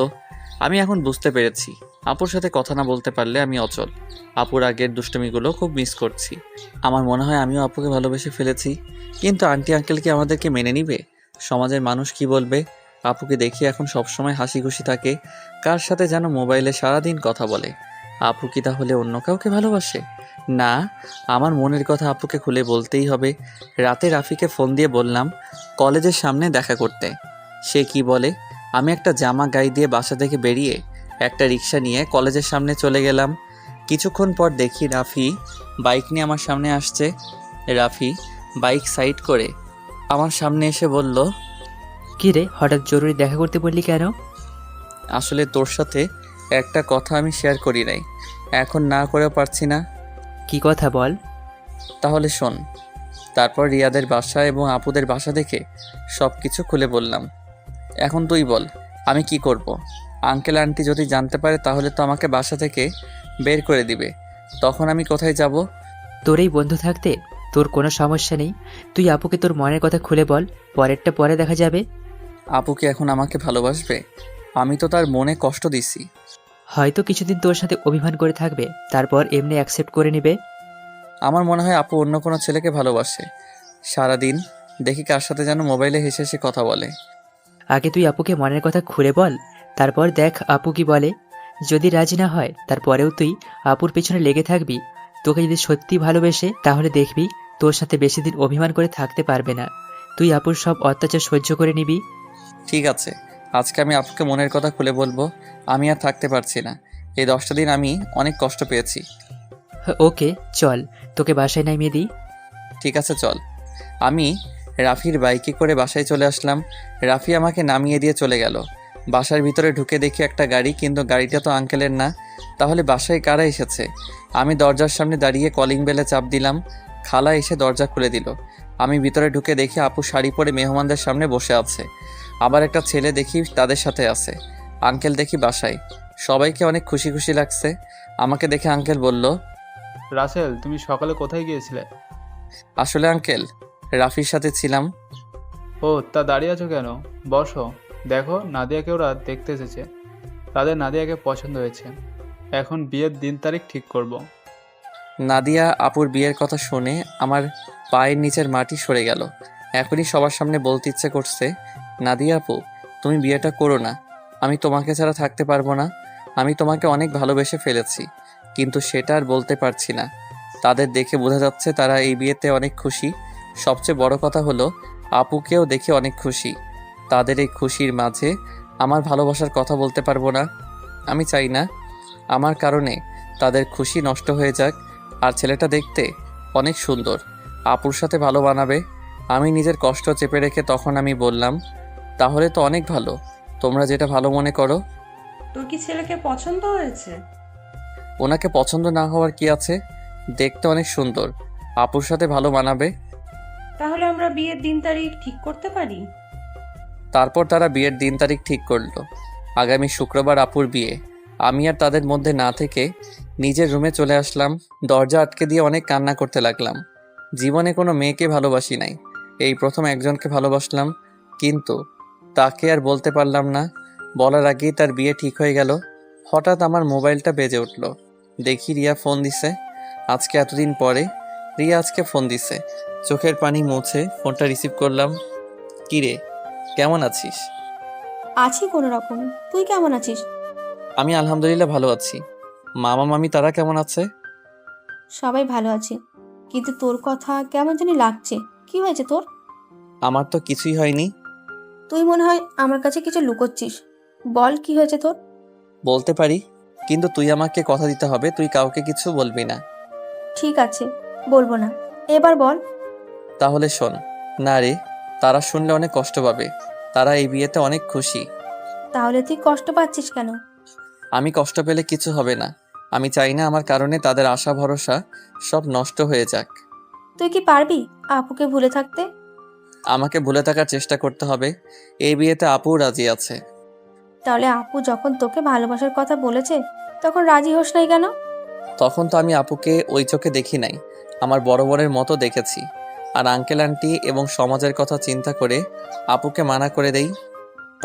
আমি এখন বুঝতে পেরেছি, আপুর সাথে কথা না বলতে পারলে আমি অচল। আপুর আগের দুষ্টামিগুলো খুব মিস করছি। আমার মনে হয় আমিও আপুকে ভালোবেসে ফেলেছি। কিন্তু আন্টি আঙ্কেল কি আমাদেরকে মেনে নিবে? সমাজের মানুষ কি বলবে? আপুকে দেখি এখন সবসময় হাসি খুশি থাকে, কার সাথে যেন মোবাইলে সারাদিন কথা বলে। আপু কি তাহলে অন্য কাউকে ভালোবাসে? না, আমার মনের কথা আপুকে খুলে বলতেই হবে। রাতে রাফিকে ফোন দিয়ে বললাম কলেজের সামনে দেখা করতে। সে কি বলে? আমি একটা জামা গায়ে দিয়ে বাসা থেকে বেরিয়ে একটা রিক্সা নিয়ে কলেজের সামনে চলে গেলাম। কিছুক্ষণ পর দেখি রাফি বাইক নিয়ে আমার সামনে আসছে। রাফি বাইক সাইড করে আমার সামনে এসে বলল, কি রে, হঠাৎ জরুরি দেখা করতে বললি কেন? আসলে তোর সাথে একটা কথা আমি শেয়ার করি নাই, এখন না করেও পারছি না। কি কথা বল। তাহলে শোন। তারপর রিয়াদের বাসা এবং আপুদের বাসা দেখে সব কিছু খুলে বললাম। এখন তুই বল, আমি কি করব? আঙ্কেল আন্টি যদি জানতে পারে তাহলে তো আমাকে বাসা থেকে বের করে দিবে। তখন আমি কোথায় যাব? তোর এই বন্ধু থাকতে তোর কোনো সমস্যা নেই। তুই আপুকে তোর মনের কথা খুলে বল, পরেরটা পরে দেখা যাবে। আপু কি এখন আমাকে ভালোবাসবে? আমি তো তার মনে কষ্ট দিছি। হয়তো কিছুদিন তোর সাথে অভিমান করে থাকবে, তারপর এমনি অ্যাকসেপ্ট করে নেবে। আমার মনে হয় আপু অন্য কোনো ছেলেকে ভালোবাসে। সারাদিন দেখি কার সাথে যেন মোবাইলে হেসে হেসে কথা বলে। আগে তুই আপুকে মনের কথা খুলে বল, তারপর দেখ আপু কি বলে। যদি রাজি না হয় তারপরেও তুই আপুর পেছনে লেগে থাকবি। তোকে যদি সত্যি ভালোবেসে তাহলে দেখবি তোর সাথে বেশি দিন অভিমান করে থাকতে পারবে না। তুই আপুর সব অত্যাচার সহ্য করে নিবি। ঠিক আছে, আজকে আমি আপুকে মনের কথা খুলে বলবো। আমি আর থাকতে পারছি না। এই 10টা দিন আমি অনেক কষ্ট পেয়েছি। ওকে চল, তোকে বাসায় নামিয়ে দিই। ঠিক আছে চল। আমি রাফির বাইকে করে বাসায় চলে আসলাম। রাফি আমাকে নামিয়ে দিয়ে চলে গেল। বাসার ভিতরে ঢুকে দেখি একটা গাড়ি, কিন্তু গাড়িটা তো আঙ্কেলের না। তাহলে বাসায় কারা এসেছে? আমি দরজার সামনে দাঁড়িয়ে কলিং বেলে চাপ দিলাম। খালা এসে দরজা খুলে দিল। আমি ভিতরে ঢুকে দেখি আপু শাড়ি পরে মেহমানদের সামনে বসে আছে। আবার একটা ছেলে দেখি তাদের সাথে আছে। আঙ্কেল দেখি বাসায়। সবাইকে অনেক খুশি খুশি লাগছে। আমাকে দেখে আঙ্কেল বলল, রাসেল, তুমি সকালে কোথায় গিয়েছিলে? আসলে আঙ্কেল রাফির সাথে ছিলাম। ও, তা দাঁড়িয়ে আছো কেন? বসো। দেখো, নাদিয়াকে ওরা দেখতে এসেছে। তাদের নাদিয়াকে পছন্দ হয়েছে। এখন বিয়ের দিন তারিখ ঠিক করব। নাদিয়া আপুর বিয়ের কথা শুনে আমার পায়ের নিচের মাটি সরে গেল। এখনই সবার সামনে বলতে ইচ্ছে করছে, নাদিয়া আপু তুমি বিয়েটা করো না। আমি তোমাকে ছাড়া থাকতে পারবো না। আমি তোমাকে অনেক ভালোবেসে ফেলেছি, কিন্তু সেটা আর বলতে পারছি না। তাদের দেখে বোঝা যাচ্ছে তারা এই বিয়েতে অনেক খুশি। সবচেয়ে বড় কথা হলো আপুকেও দেখে অনেক খুশি। তাদের এই খুশির মাঝে আমার ভালোবাসার কথা বলতে পারবো না। আমি চাই না আমার কারণে তাদের খুশি নষ্ট হয়ে যাক। আর ছেলেটা দেখতে অনেক সুন্দর, আপুর সাথে ভালো মানাবে। আমি নিজের কষ্ট চেপে রেখে তখন আমি বললাম, তাহলে তো অনেক ভালো, তোমরা যেটা ভালো মনে করো। তোর কি ছেলেকে পছন্দ হয়েছে? ওনাকে পছন্দ না হওয়ার কি আছে? দেখতে অনেক সুন্দর, আপুর সাথে ভালো মানাবে। তাহলে আমরা বিয়ের দিন তারিখ ঠিক করতে পারি। তারপর তারা বিয়ের দিন তারিখ ঠিক করলো। আগামী শুক্রবার আপুর বিয়ে। আমি আর তাদের মধ্যে না থেকে নিজের রুমে চলে আসলাম। দরজা আটকে দিয়ে অনেক কান্না করতে লাগলাম। জীবনে কোনো মেয়েকে ভালোবাসি নাই, এই প্রথম একজনকে ভালোবাসলাম, কিন্তু তাকে আর বলতে পারলাম না। বলার আগেই তার বিয়ে ঠিক হয়ে গেল। হঠাৎ আমার মোবাইলটা বেজে উঠল। দেখি রিয়া ফোন দিছে। আজকে এতদিন পরে রিয়া আজকে ফোন দিছে। চোখের পানি মুছে ফোনটা রিসিভ করলাম। কি রে, কেমন আছিস? আছি কোনো রকম। তুই কেমন আছিস? আমি আলহামদুলিল্লাহ ভালো আছি। মামা মামি তারা কেমন আছে? সবাই ভালো আছে, কিন্তু তোর কথা কেমন জানি লাগছে। কি হয়েছে তোর? আমার তো কিছুই হয়নি। তুই মনে হয় আমার কাছে কিছু লুকোচ্ছিস। বল কি হয়েছে তোর? বলতে পারি, কিন্তু তুই আমাকে কথা দিতে হবে তুই কাউকে কিছু বলবি না। ঠিক আছে, বলবো না। এবার বল। তাহলে শোন। না রে, তারা শুনলে অনেক কষ্ট পাবে। তারা এই বিয়েতে অনেক খুশি। তাহলে তুই কষ্ট পাচ্ছিস কেন? আমি কষ্ট পেলে কিছু হবে না। আমি চাই না আমার কারণে তাদের আশা ভরসা সব নষ্ট হয়ে যাক। তুই কি পারবি আপুকে ভুলে থাকতে? আমাকে ভুলে থাকার চেষ্টা করতে হবে। এই বিয়েতে আপুও রাজি আছে। তাহলে আপু যখন তোকে ভালোবাসার কথা বলেছে তখন রাজি হোস নাই কেন? তখন তো আমি আপুকে ওই চোখে দেখি নাই, আমার বড় বোনের মতো দেখেছি। আর আঙ্কেল আন্টি এবং সমাজের কথা চিন্তা করে আপুকে মানা করে দেই।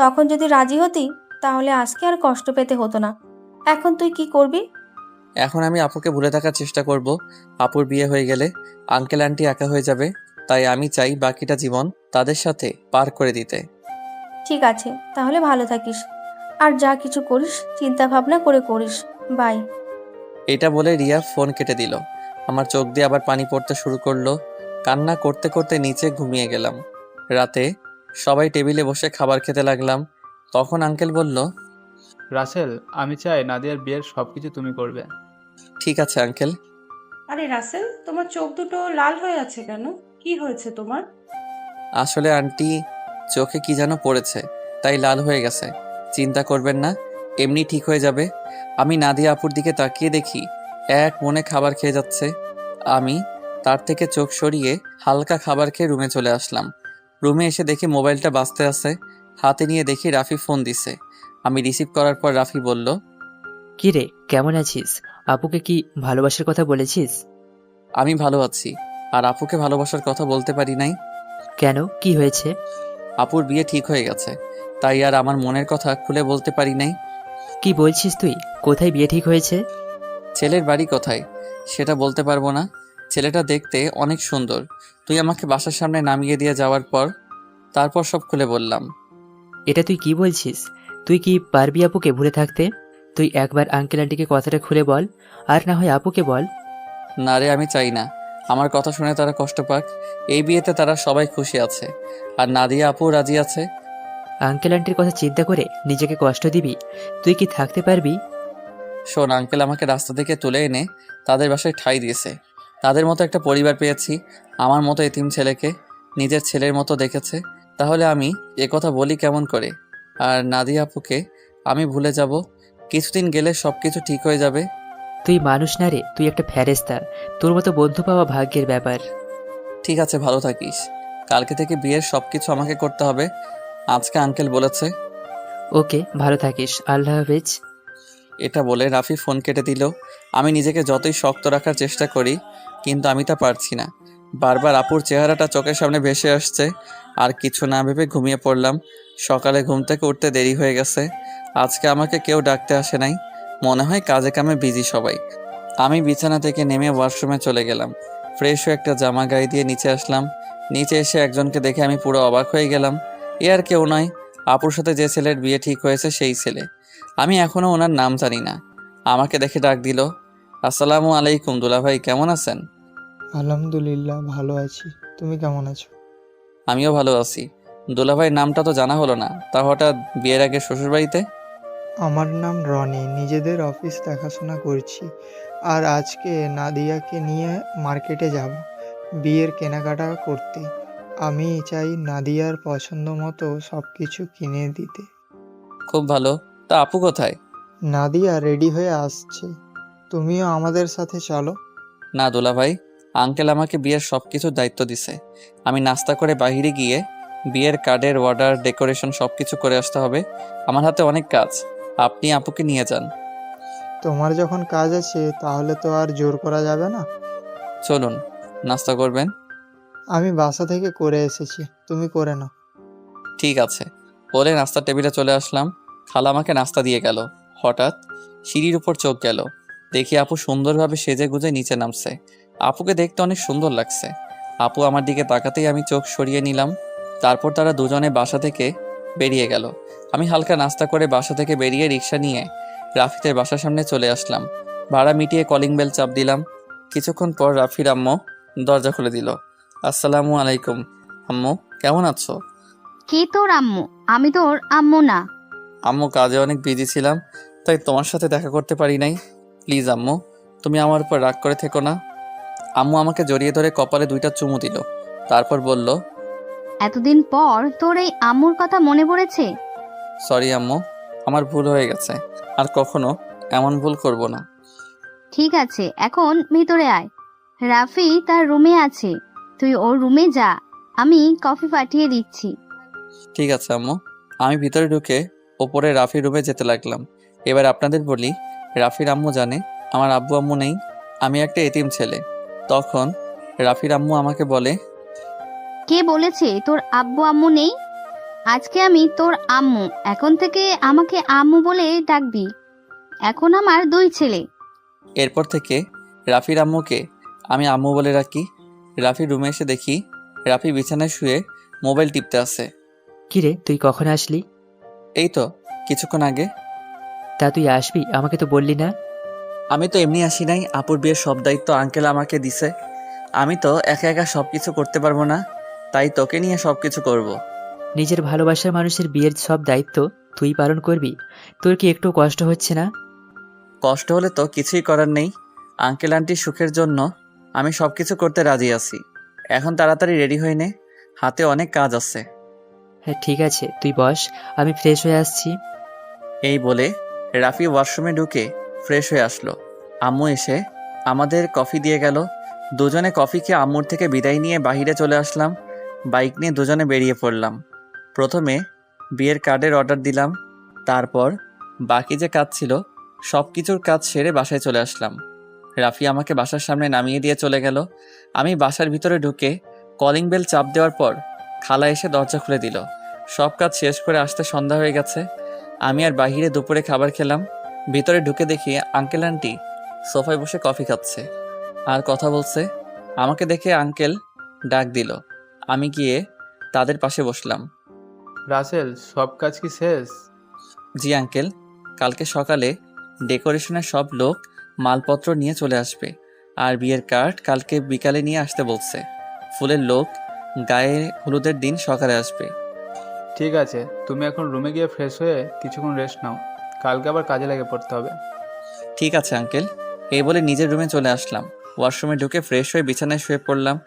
তখন যদি রাজি হতি তাহলে আজকে আর কষ্ট পেতে হতো না। এখন তুই কি করবি? এখন আমি আপুকে ভুলে থাকার চেষ্টা করব। আপুর বিয়ে হয়ে গেলে আঙ্কেল আন্টি একা হয়ে যাবে, তাই আমি চাই বাকিটা জীবন তাদের সাথে পার করে দিতে। ঠিক আছে, তাহলে ভালো থাকিস। আর যা কিছু করিস চিন্তা ভাবনা করে করিস। বাই। এটা বলে রিয়া ফোন কেটে দিল। আমার চোখ দিয়ে আবার পানি পড়তে শুরু করলো। কান্না করতে করতে নিচে ঘুমিয়ে গেলাম। রাতে সবাই টেবিলে বসে খাবার খেতে লাগলাম। তখন আঙ্কেল বলল, রাসেল, আমি চাই নাদিয়ার বিয়ের সব কিছু তুমি করবে। ঠিক আছে আঙ্কেল। আরে রাসেল, তোমার চোখ দুটো লাল হয়ে আছে কেন? কি হয়েছে তোমার? আসলে আন্টি, চোখে কি যেন পড়েছে, তাই লাল হয়ে গেছে। চিন্তা করবেন না, এমনি ঠিক হয়ে যাবে। আমি নাদিয়া আপুর দিকে তাকিয়ে দেখি এক মনে খাবার খেয়ে যাচ্ছে। আমি তার থেকে চোখ সরিয়ে হালকা খাবার খেয়ে রুমে চলে আসলাম। রুমে এসে দেখি মোবাইলটা বাজতে আছে। হাতে নিয়ে দেখি রাফি ফোন দিছে। আমি রিসিভ করার পর রাফি বলল, কি রে, কেমন আছিস? আপুকে কি ভালোবাসার কথা বলেছিস? আমি ভালো আছি, আর আপুকে ভালোবাসার কথা বলতে পারি নাই। কেন, কি হয়েছে? আপুর বিয়ে ঠিক হয়ে গেছে, তাই আর আমার মনের কথা খুলে বলতে পারি নাই। কি বলছিস তুই? কোথায় বিয়ে ঠিক হয়েছে? ছেলের বাড়ি কোথায় সেটা বলতে পারবো না। ছেলেটা দেখতে অনেক সুন্দর। তুই আমাকে বাসার সামনে নামিয়ে দিয়ে যাওয়ার পর তারপর সব খুলে বললাম। এটা তুই কি বলছিস? তুই কি পারবি আপুকে ভুলে থাকতে? তুই একবার আঙ্কেল আন্টিকে কথাটা খুলে বল, আর না হয় আপুকে বল। না রে, আমি চাই না আমার কথা শুনে তারা কষ্ট পাক। এই বিয়েতে তারা সবাই খুশি আছে, আর নাদিয়া আপু রাজি আছে। আঙ্কেল আন্টির কথা চিন্তা করে নিজেকে কষ্ট দিবি? তুই কি থাকতে পারবি? শোন, আঙ্কেল আমাকে রাস্তা থেকে তুলে এনে তাদের বাসায় ঠাঁই দিয়েছে। তাদের মতো একটা পরিবার পেয়েছি। আমার মতো এতিম ছেলেকে নিজের ছেলের মতো দেখেছে। তাহলে আমি কথা বলি কেমন করে? আর নাদিয়া আপুকে আমি ভুলে যাব? কিছুদিন গেলে সব কিছু ঠিক হয়ে যাবে। তুই মানুষ না রে, তুই একটা ফেরেশতা। তোর মতো বন্ধু পাওয়া ভাগ্যের ব্যাপার। ঠিক আছে, ভালো থাকিস। কালকে থেকে বিয়ের সব কিছু আমাকে করতে হবে, আজকে আঙ্কেল বলেছে। ওকে, ভালো থাকিস, আল্লাহ হাফেজ। এটা বলে রাফি ফোন কেটে দিল। আমি নিজেকে যতই শক্ত রাখার চেষ্টা করি, কিন্তু আমি তা পারছি না। বারবার আপুর চেহারাটা চোখের সামনে ভেসে আসছে। আর কিছু না ভেবে ঘুমিয়ে পড়লাম। সকালে ঘুম থেকে উঠতে দেরি হয়ে গেছে। আজকে আমাকে কেউ ডাকতে আসে নাই, মনে হয় কাজে কামে বিজি সবাই। আমি বিছানা থেকে নেমে ওয়াশরুমে চলে গেলাম। ফ্রেশ হয়ে একটা জামা গায়ে দিয়ে নিচে আসলাম। নিচে এসে একজনকে দেখে আমি পুরো অবাক হয়ে গেলাম। এ আর কেউ নয়, আপুর সাথে যে ছেলের বিয়ে ঠিক হয়েছে সেই ছেলে। আমি এখনও ওনার নাম জানি না। আমাকে দেখে ডাক দিল, আসসালামু আলাইকুম দুলাভাই, কেমন আছেন? আলহামদুলিল্লাহ, ভালো আছি। তুমি কেমন আছো? আমিও ভালো আছি। দুলাভাই নামটা তো জানা হলো না, তা হঠাৎ বিয়ের আগে শ্বশুরবাড়িতে? আমার নাম রনি, নিজেদের অফিস দেখাশোনা করছি। আর আজকে নাদিয়াকে নিয়ে মার্কেটে যাব বিয়ের কেনাকাটা করতে। আমি চাই নাদিয়ার পছন্দ মতো সব কিছু কিনে দিতে। খুব ভালো। তা আপু কোথায়? নাদিয়া রেডি হয়ে আসছে, তুমিও আমাদের সাথে চলো। না দুলাভাই, আঙ্কেল আমাকে বিয়ের সব কিছুর দায়িত্ব দিছে। আমি নাস্তা করে বাইরে গিয়ে বিয়ের কার্ডের অর্ডার, ডেকোরেশন সব কিছু করে আসতে হবে। আমার হাতে অনেক কাজ, আপনি আপুকে নিয়ে যান। তোমার যখন কাজ আছে তাহলে তো আর জোর করা যাবে না। চলুন, নাস্তা করবেন? আমি বাসা থেকে করে এসেছি, তুমি করে নাও। ঠিক আছে বলে নাস্তার টেবিলে চলে আসলাম। খালা আমাকে নাস্তা দিয়ে গেল। হঠাৎ সিঁড়ির উপর চোখ গেল, দেখি আপু সুন্দরভাবে সেজে গুজে নিচে নামছে। আপুকে দেখতে অনেক সুন্দর লাগছে। আপু আমার দিকে তাকাতেই আমি চোখ সরিয়ে নিলাম। তারপর তারা দুজনে বাসা থেকে বেরিয়ে গেল। আমি হালকা নাস্তা করে বাসা থেকে বেরিয়ে রিক্সা নিয়ে রাফিদের বাসার সামনে চলে আসলাম। ভাড়া মিটিয়ে কলিং বেল চাপ দিলাম। কিছুক্ষণ পর রাফির আম্মু দরজা খুলে দিল। আসসালামু আলাইকুম আম্মু, কেমন আছো? কে তোর আম্মু? আমি তোর আম্মু না। আম্মু, কাজে অনেক বিজি ছিলাম, তাই তোমার সাথে দেখা করতে পারি নাই। প্লিজ আম্মু, তুমি আমার উপর রাগ করে থেকো না। আম্মু আমাকে জড়িয়ে ধরে কপালে 2টা চুমু দিল। তারপর বলল, এতদিন পর তোর এই আম্মুর কথা মনে পড়েছে? সরি আম্মু, আমার ভুল হয়ে গেছে, আর কখনো এমন ভুল করব না। ঠিক আছে, এখন ভিতরে আয়। রাফি তার রুমে আছে, তুই ওর রুমে যা, আমি কফি পাঠিয়ে দিচ্ছি। ঠিক আছে আম্মু। আমি ভিতরে ঢুকে ওপরে রাফির রুমে যেতে লাগলাম। এবার আপনাদের বলি, রাফির আম্মু জানে আমার আব্বু আম্মু নেই, আমি একটা এতিম ছেলে। তখন রাফির আম্মু আমাকে বলে, কে বলেছে তোর আব্বু আম্মু নেই? আজকে আমি তোর আম্মু, এখন থেকে আমাকে আম্মু বলে ডাকবি। এখন আমার 2 ছেলে। এরপর থেকে রাফির আম্মুকে আমি আম্মু বলে রাখি। রাফির রুমে এসে দেখি রাফি বিছানায় শুয়ে মোবাইল টিপতে আছে। কিরে, তুই কখন আসলি? এই তো কিছুক্ষণ আগে। তা তুই আসবি, আমাকে তো বললি না। আমি তো এমনি আসি নাই, আপুর বিয়ের সব দায়িত্ব আঙ্কেল আমাকে দিছে। আমি তো একা একা সব কিছু করতে পারবো না, তাই তোকে নিয়ে সব কিছু করবো। নিজের ভালোবাসার মানুষের বিয়ের সব দায়িত্ব তুই পালন করবি? তোর কি একটু কষ্ট হচ্ছে না? কষ্ট হলে তো কিছুই করার নেই। আঙ্কেল আন্টির সুখের জন্য আমি সব কিছু করতে রাজি আছি। এখন তাড়াতাড়ি রেডি হয়ে নে, হাতে অনেক কাজ আছে। হ্যাঁ ঠিক আছে, তুই বস, আমি ফ্রেশ হয়ে আসছি। এই বলে রাফি ওয়াশরুমে ঢুকে ফ্রেশ হয়ে আসলো। আম্মু এসে আমাদের কফি দিয়ে গেল। দুজনে কফি খেয়ে আম্মুর থেকে বিদায় নিয়ে বাইরে চলে আসলাম। বাইক নিয়ে দুজনে বেরিয়ে পড়লাম। প্রথমে বিয়ের কার্ডের অর্ডার দিলাম, তারপর বাকি যে কাজ ছিল সব কিছুর কাজ সেরে বাসায় চলে আসলাম। রাফি আমাকে বাসার সামনে নামিয়ে দিয়ে চলে গেল। আমি বাসার ভিতরে ঢুকে কলিং বেল চাপ দেওয়ার পর খালা এসে দরজা খুলে দিল। সব কাজ শেষ করে আসতে সন্ধ্যা হয়ে গেছে। আমি আর বাহিরে দুপুরে খাবার খেলাম। ভিতরে ঢুকে দেখি আঙ্কেল আন্টি সোফায় বসে কফি খাচ্ছে আর কথা বলছে। আমাকে দেখে আঙ্কেল ডাক দিল। আমি গিয়ে তাদের পাশে বসলাম। রাসেল, সব কাজ কি শেষ? জি আঙ্কেল, কালকে সকালে ডেকোরেশনের সব লোক মালপত্র নিয়ে চলে আসবে, আর বিয়ের কার্ড কালকে বিকালে নিয়ে আসতে বলছে। ফুলের লোক গায়ে হলুদের দিন সকালে আসবে। ঠিক আছে, তুমি এখন রুমে গিয়ে ফ্রেশ হয়ে কিছুক্ষণ রেস্ট নাও, কালকে আবার কাজে লেগে পড়তে হবে। ঠিক আছে আঙ্কেল। এই বলে নিজের রুমে চলে আসলাম। ওয়াশরুমে ঢুকে ফ্রেশ হয়ে বিছানায় শুয়ে পড়লাম।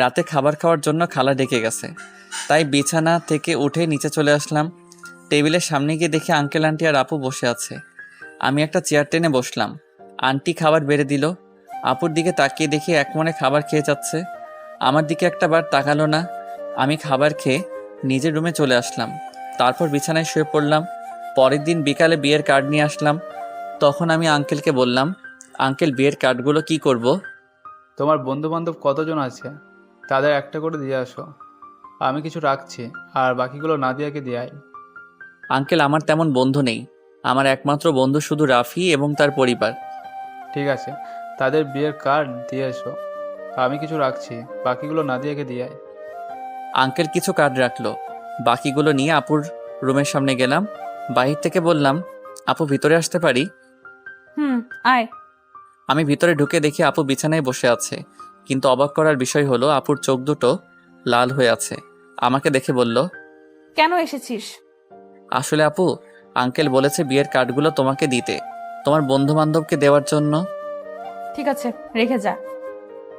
রাতে খাবার খাওয়ার জন্য খালা ডেকে গেছে, তাই বিছানা থেকে উঠে নিচে চলে আসলাম। টেবিলের সামনে গিয়ে দেখি আঙ্কেল আন্টি আর আপু বসে আছে। আমি একটা চেয়ার টেনে বসলাম। আন্টি খাবার বেড়ে দিল। আপুর দিকে তাকিয়ে দেখি এক মনে খাবার খেয়ে যাচ্ছে। আমার দিকে একটা বার তাকালো না। আমি খাবার খেয়ে নিজের রুমে চলে আসলাম। তারপর বিছানায় শুয়ে পড়লাম। পরের দিন বিকালে বিয়ের কার্ড নিয়ে আসলাম। তখন আমি আঙ্কেলকে বললাম, আঙ্কেল বিয়ের কার্ডগুলো কি করব? তোমার বন্ধু বান্ধব কতজন আছে তাদের একটা করে দিয়ে আসো, আমি কিছু রাখছি, আর বাকিগুলো নাদিয়াকে দিয়ে আয়। আঙ্কেল আমার তেমন বন্ধু নেই, আমার একমাত্র বন্ধু শুধু রাফি এবং তার পরিবার। ঠিক আছে, তাদের বিয়ের কার্ড দিয়ে এসো, আমি কিছু রাখছি, বাকিগুলো নাদিয়াকে দিয়ে আয়। আঙ্কেল কিছু কার্ড রাখলো, বাকিগুলো নিয়ে আপুর রুমের সামনে গেলাম। বাহির থেকে বললাম, আপু ভিতরে আসতে পারি? আয়। আমি ভিতরে ঢুকে দেখি আপু বিছানায় বসে আছে, কিন্তু অবাক করার বিষয় হলো আপুর চোখ দুটো লাল হয়ে আছে। আমাকে দেখে বলল, কেন এসেছিস? আসলে আপু, আঙ্কেল বলেছে বিয়ের কার্ডগুলো তোমাকে দিতে, তোমার বন্ধু বান্ধবকে দেওয়ার জন্য। ঠিক আছে, রেখে যা।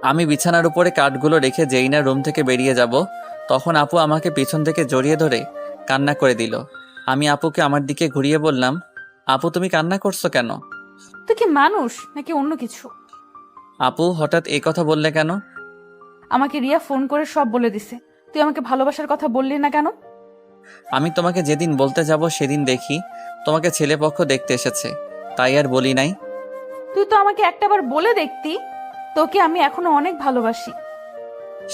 আমি বিছানার উপরে কার্ডগুলো রেখে যেই না রুম থেকে বেরিয়ে যাব, তখন আপু আমাকে পিছন থেকে জড়িয়ে ধরে কান্না করে দিল। আমি আপুকে আমার দিকে ঘুরিয়ে বললাম, আপু তুমি কান্না করছো কেন? তুই কি মানুষ নাকি অন্য কিছু? আপু হঠাৎ এই কথা বললে কেন? আমাকে রিয়া ফোন করে সব বলে দিছে। তুই আমাকে ভালোবাসার কথা বললি না কেন? আমি তোমাকে যেদিন বলতে যাব সেদিন দেখি তোমাকে ছেলেপক্ষ দেখতে এসেছে, তাই আর বলি নাই। তুই তো আমাকে একটাবার বলে দেখতি, তোকে আমি এখনো অনেক ভালোবাসি।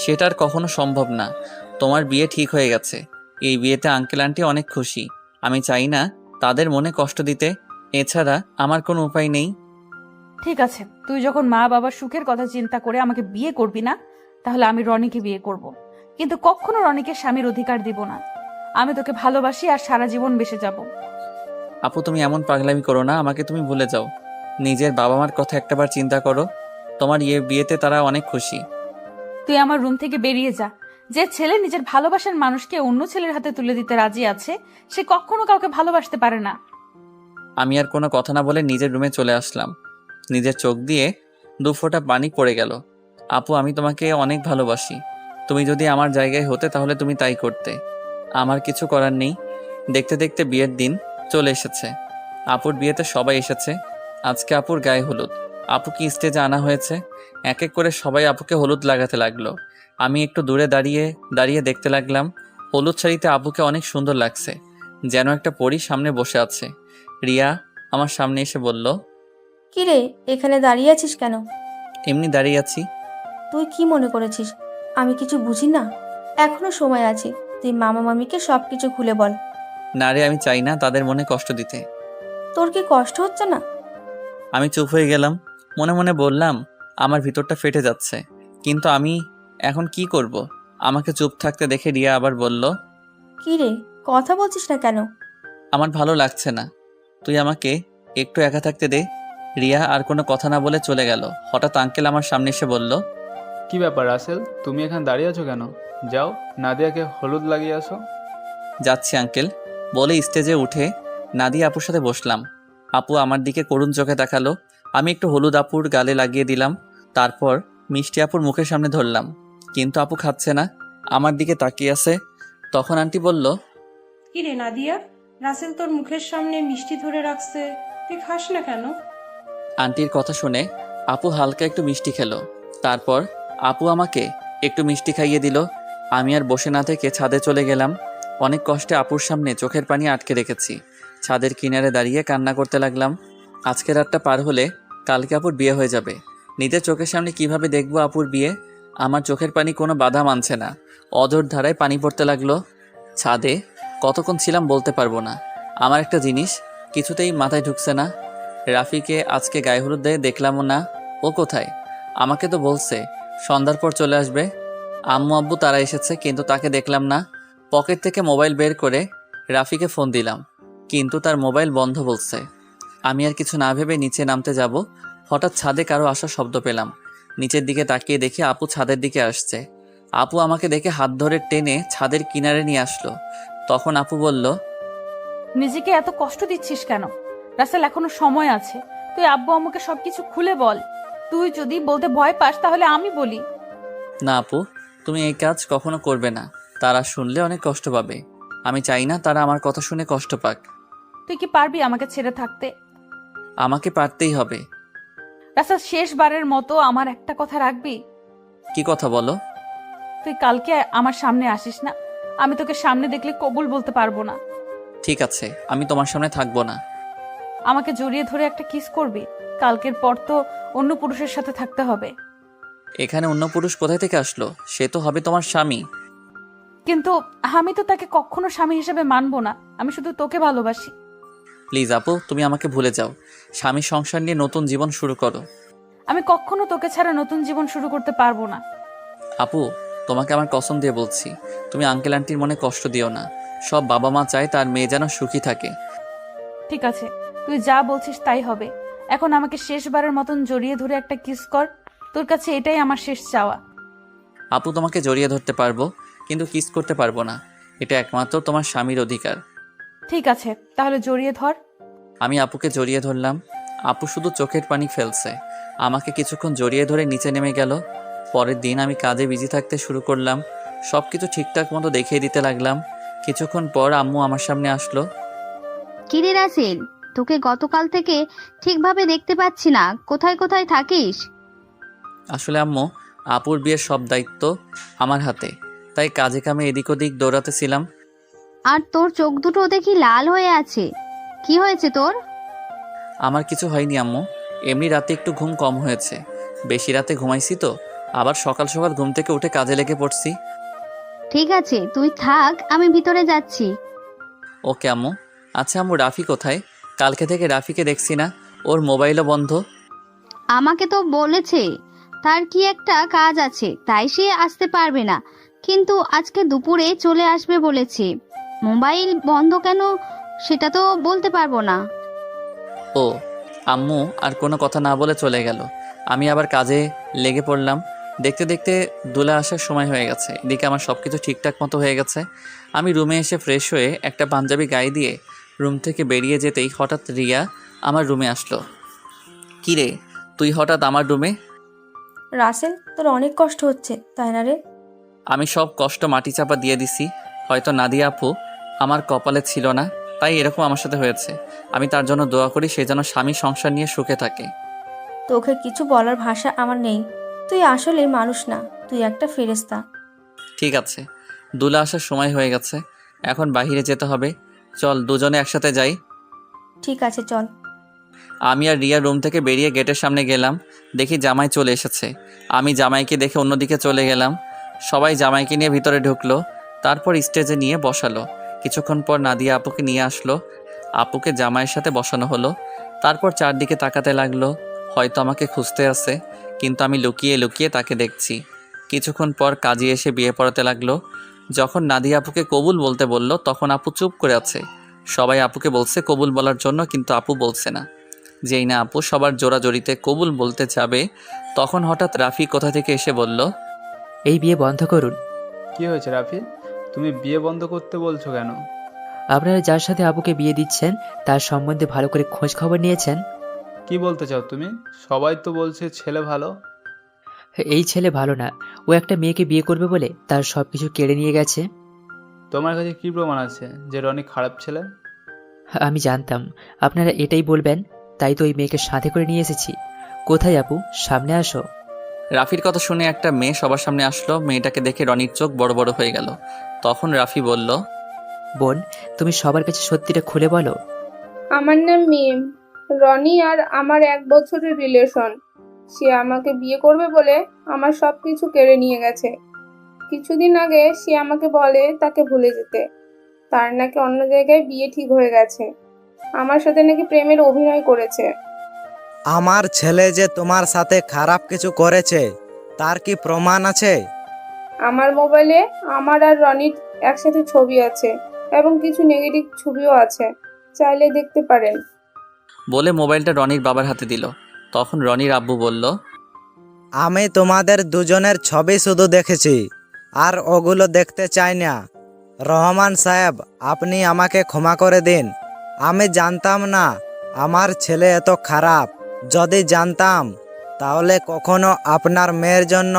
সেটা আর কখনো সম্ভব না। তোমার বিয়ে ঠিক হয়ে গেছে, এই বিয়েতে আঙ্কেল আন্টি অনেক খুশি। আমি চাই না তাদের মনে কষ্ট দিতে, এছাড়া আমার কোনো উপায় নেই। ঠিক আছে, তুই যখন মা বাবার সুখের কথা চিন্তা করে আমাকে বিয়ে করবি না, তাহলে আমি রনিকে বিয়ে করব। কিন্তু কখনো রনিকে স্বামীর অধিকার দিব না। আমি তোকে ভালোবাসি আর সারা জীবন বেঁচে যাব। আপু তুমি এমন পাগলামি করো না, আমাকে তুমি ভুলে যাও। নিজের বাবা মার কথা একটাবার চিন্তা করো, তোমার বিয়েতে তারা অনেক খুশি। তুই আমার রুম থেকে বেরিয়ে যা। যে ছেলে নিজের ভালোবাসার মানুষকে অন্য ছেলের হাতে তুলে দিতে রাজি আছে, সে কখনো কাউকে ভালোবাসতে পারে না। আমি আর কোনো কথা না বলে নিজের রুমে চলে আসলাম। নিজের চোখ দিয়ে 2 ফোঁটা পানি পড়ে গেল। আপু আমি তোমাকে অনেক ভালোবাসি। তুমি যদি আমার জায়গায় হতে তাহলে তুমি তাই করতে। আমার কিছু করার নেই। দেখতে দেখতে বিয়ের দিন চলে এসেছে। আপুর বিয়েতে সবাই এসেছে। আজকে আপুর গায়ে হলুদ। আপুকে স্টেজে আনা হয়েছে। এক এক করে সবাই আপুকে হলুদ লাগাতে লাগলো। আমি একটু দূরে দাঁড়িয়ে দাঁড়িয়ে দেখতে লাগলাম। হলুদ শাড়িতে আপুকে অনেক সুন্দর লাগছে, যেন একটা পরী সামনে বসে আছে। রিয়া আমার সামনে এসে বলল, কি রে, এখানে দাঁড়িয়ে আছিস কেন? এমনি দাঁড়িয়ে আছি। তুই কি মনে করেছিস আমি কিছু বুঝি না? এখনো সময় আছে, তুই মামা মামিকে সব কিছু খুলে বল। না রে, আমি চাই না তাদের মনে কষ্ট দিতে। তোর কি কষ্ট হচ্ছে না? আমি চুপ হয়ে গেলাম। মনে মনে বললাম, আমার ভিতরটা ফেটে যাচ্ছে, কিন্তু আমি এখন কি করব? আমাকে চুপ থাকতে দেখে রিয়া আবার বলল, কি রে, কথা বলছিস না কেন? আমার ভালো লাগছে না, তুই আমাকে একটু একা থাকতে দে। রিয়া আর কোনো কথা না বলে চলে গেল। হঠাৎ আঙ্কেল আমার সামনে এসে বলল, কি ব্যাপার রাসেল, তুমি এখানে দাঁড়িয়ে আছো কেন? যাও, নাদিয়াকে হলুদ লাগিয়ে আসো। যাচ্ছি আঙ্কেল বলে স্টেজে উঠে নাদিয়া আপুর সাথে বসলাম। আপু আমার দিকে করুণ চোখে তাকালো। আমি একটু হলুদ আপুর গালে লাগিয়ে দিলাম, তারপর মিষ্টি আপুর মুখের সামনে ধরলাম, কিন্তু আপু খাচ্ছে না, আমার দিকে তাকিয়ে আছে। তখন আন্টি বলল, কি রে নাদিয়া, রাসেল তোর মুখের সামনে মিষ্টি ধরে রাখছে, তুই খাস না কেন? আন্টির কথা শুনে আপু হালকা একটু মিষ্টি খেলো। তারপর আপু আমাকে একটু মিষ্টি খাইয়ে দিল। আমি আর বসে না থেকে ছাদে চলে গেলাম। অনেক কষ্টে আপুর সামনে চোখের পানি আটকে রেখেছি। ছাদের কিনারে দাঁড়িয়ে কান্না করতে লাগলাম। আজকে রাতটা পার হলে কালকে আপুর বিয়ে হয়ে যাবে। নিজের চোখের সামনে কিভাবে দেখবো আপুর বিয়ে? আমার চোখের পানি কোনো বাধা মানছে না, অঝোর ধারায় পানি পড়তে লাগলো। ছাদে কতক্ষণ ছিলাম বলতে পারবো না। আমার একটা জিনিস কিছুতেই মাথায় ঢুকছে না। রাফিকে আজকে গায়ে হলুদ দিয়ে দেখলামও না। ও কোথায়? আমাকে তো বলছে সন্ধ্যার পর চলে আসবে। আম্মু আব্বু তারা এসেছে, কিন্তু তাকে দেখলাম না। পকেট থেকে মোবাইল বের করে রাফিকে ফোন দিলাম, কিন্তু তার মোবাইল বন্ধ বলছে। আমি আর কিছু না ভেবে নিচে নামতে যাব, হঠাৎ ছাদে কারো আসার শব্দ পেলাম। নিচের দিকে তাকিয়ে দেখি আপু ছাদের দিকে আসছে। আপু আমাকে দেখে হাত ধরে টেনে ছাদের কিনারে নিয়ে আসলো। তখন আপু বলল, নিজেকে এত কষ্ট দিচ্ছিস কেন? রাসেল, এখনো সময় আছে, তুই আব্বু আম্মুকে সবকিছু খুলে বল। তুই যদি বলতে ভয় পাস তাহলে আমি বলি। না আপু, তুমি এই কাজ কখনো করবে না, তারা শুনলে অনেক কষ্ট পাবে। আমি চাই না তারা আমার কথা শুনে কষ্ট পাক। তুই কি পারবি আমাকে ছেড়ে থাকতে? আমাকে পারতেই হবে। রাসেল, শেষবারের মতো আমার একটা কথা রাখবি? কি কথা বলো? তুই কালকে আমার সামনে আসিস না, আমি তোকে সামনে দেখলে কবুল বলতে পারবো না। ঠিক আছে, আমি তোমার সামনে থাকবো না। আমাকে জড়িয়ে ধরে একটা কিস করবি? কালকের পর তো অন্য পুরুষের সাথে থাকতে হবে। এখানে অন্য পুরুষ কোথায় থেকে আসলো? সে তো হবে তোমার স্বামী। কিন্তু আমি তো তাকে কখনো স্বামী হিসেবে মানবো না, আমি শুধু তোকে ভালোবাসি। প্লিজ আপু, তুমি আমাকে ভুলে যাও, স্বামীর সংসার নিয়ে নতুন জীবন শুরু করো। আমি কখনো তোকে ছাড়া নতুন জীবন শুরু করতে পারবো না। আপু, তোমাকে আমার কসম দিয়ে বলছি, তুমি আঙ্কেল আন্টির মনে কষ্ট দিও না। সব বাবা মা চায় তার মেয়ে যেন সুখী থাকে। ঠিক আছে, তুই যা বলছিস তাই হবে। এখন আমাকে শেষবারের মতন জড়িয়ে ধরে একটা কিস কর, তোর কাছে এটাই আমার শেষ চাওয়া। আপু, তোমাকে জড়িয়ে ধরতে পারবো, কিন্তু কিস করতে পারবো না। এটা একমাত্র তোমার স্বামীর অধিকার। ঠিক আছে, তাহলে জড়িয়ে ধর। আমি আপুকে জড়িয়ে ধরলাম। আপু শুধু চোখের পানি ফেলছে। আমাকে কিছুক্ষণ জড়িয়ে ধরে নিচে নেমে গেল। পরের দিন আমি কাজে বিজি থাকতে শুরু করলাম। সব কিছু ঠিকঠাক মতো দেখিয়ে দিতে লাগলাম। কিছুক্ষণ পর আম্মু আমার সামনে আসলো। কিরে রাসেল, তোকে গতকাল থেকে ঠিকভাবে দেখতে পাচ্ছি না, কোথায় কোথায় থাকিস? আসলে আম্মু, আপুর বিয়ের সব দায়িত্ব আমার হাতে, তাই কাজে কামে এদিক ওদিক দৌড়াতেছিলাম। আর তোর চোখ দুটো দেখি লাল হয়ে আছে, কি হয়েছে তোর? আমার কিছু হয়নি আম্মু, এমনি রাতে একটু ঘুম কম হয়েছে। বেশি রাতে ঘুমাইছি তো, আবার সকাল সকাল ঘুম থেকে উঠে কাজে লেগে পড়ছি। ঠিক আছে, তুই থাক, আমি ভিতরে যাচ্ছি। ওকে আম্মু। আচ্ছা আম্মু, রাফি কোথায়? কালকে থেকে রাফিকে দেখছি না, ওর মোবাইলও বন্ধ। আমাকে তো বলেছে তার কি একটা কাজ আছে, তাই সে আসতে পারবে না, কিন্তু আজকে দুপুরে চলে আসবে বলেছে। মোবাইল বন্ধ কেন সেটা তো বলতে পারবো না। ও, আম্মু আর কোনো কথা না বলে চলে গেল। আমি আবার কাজে লেগে পড়লাম। দেখতে দেখতে দোলা আসার সময় হয়ে গেছে। এদিকে আমার সব কিছু ঠিকঠাক মতো হয়ে গেছে। আমি রুমে এসে ফ্রেশ হয়ে একটা পাঞ্জাবি গায়ে দিয়ে রুম থেকে বেরিয়ে যেতেই হঠাৎ রিয়া আমার রুমে আসলো। কি রে, তুই হঠাৎ আমার রুমে? রাসেল, তোর অনেক কষ্ট হচ্ছে তাই না রে? আমি সব কষ্ট মাটি চাপা দিয়ে দিছি। হয়তো নাদিয়া আপু আমার কপালে ছিল না, তাই এরকম আমার সাথে হয়েছে। আমি তার জন্য দোয়া করি সে যেন স্বামী সংসার নিয়ে সুখে থাকে। তোকে কিছু বলার ভাষা আমার নেই। তুই আসলে মানুষ না, তুই একটা ফেরেশতা। ঠিক আছে, দুলা আসার সময় হয়ে গেছে, এখন বাইরে যেতে হবে। চল দুজনে একসাথে যাই। ঠিক আছে, চল। আমি আর রিয়া রুম থেকে বেরিয়ে গেটের সামনে গেলাম, দেখি জামাই চলে এসেছে। আমি জামাইকে দেখে অন্যদিকে চলে গেলাম। সবাই জামাইকে নিয়ে ভিতরে ঢুকলো, তারপর স্টেজে নিয়ে বসালো। কিছুক্ষণ পর নাদিয়া আপুকে নিয়ে আসলো। আপুকে জামাইয়ের সাথে বসানো হলো। তারপর চারদিকে তাকাতে লাগলো, হয়তো আমাকে খুঁজতে আছে, কিন্তু আমি লুকিয়ে লুকিয়ে তাকে দেখছি। কিছুক্ষণ পর কাজী এসে বিয়ে পড়াতে লাগলো। যখন নাদিয়া আপুকে কবুল বলতে বলল, তখন আপু চুপ করে আছে। সবাই আপুকে বলছে কবুল বলার জন্য, কিন্তু আপু বলছে না। যেই না আপু সবার জোড়াজড়িতে কবুল বলতে যাবে, তখন হঠাৎ রাফি কোথা থেকে এসে বলল, এই বিয়ে বন্ধ করুন। কি হয়েছে রাফি, তুমি বিয়ে বন্ধ করতে বলছো কেন? আপনারা যার সাথে আপুকে বিয়ে দিচ্ছেন তার সম্বন্ধে ভালো করে খোঁজ খবর নিয়েছেন? কি বলতে চাও তুমি? সবাই তো বলছে ছেলে ভালো। এই ছেলে ভালো না, ও একটা মেয়েকে বিয়ে করবে বলে তার সব কিছু কেড়ে নিয়ে গেছে। তোমার কাছে কি প্রমাণ আছে যে রনি খারাপ ছেলে? আমি জানতাম আপনারা এটাই বলবেন, তাই তো ওই মেয়েকে সাথে করে নিয়ে এসেছি। কোথায় আপু, সামনে আসো। রাফির কথা শুনে একটা মেয়ে সবার সামনে আসলো। মেয়েটাকে দেখে রনির চোখ বড় বড় হয়ে গেল। তখন রাফি বলল, বোন, তুমি সবার কাছে সত্যিটা খুলে বলো। আমার নাম মিম। রনি আর আমার 1 বছরের রিলেশন। সে আমাকে বিয়ে করবে বলে আমার সব কিছু কেড়ে নিয়ে গেছে। কিছুদিন আগে সে আমাকে বলে তাকে ভুলে যেতে। তার নাকি অন্য জায়গায় বিয়ে ঠিক হয়ে গেছে। আমার সাথে নাকি প্রেমের অভিনয় করেছে। আমার ছেলে যে তোমার সাথে খারাপ কিছু করেছে তার কি প্রমাণ আছে? আমার মোবাইলে আমার আর রনির একসাথে ছবি আছে এবং কিছু নেগেটিভ ছবিও আছে, চাইলে দেখতে পারেন। বলে মোবাইলটা রনির বাবার হাতে দিল। তখন রনির আব্বু বলল, আমি তোমাদের দুজনের ছবি শুধু দেখেছি, আর ওগুলো দেখতে চাই না। রহমান সাহেব, আপনি আমাকে ক্ষমা করে দিন। আমি জানতাম না আমার ছেলে এত খারাপ। যদি জানতাম তাহলে কখনো আপনার মেয়ের জন্য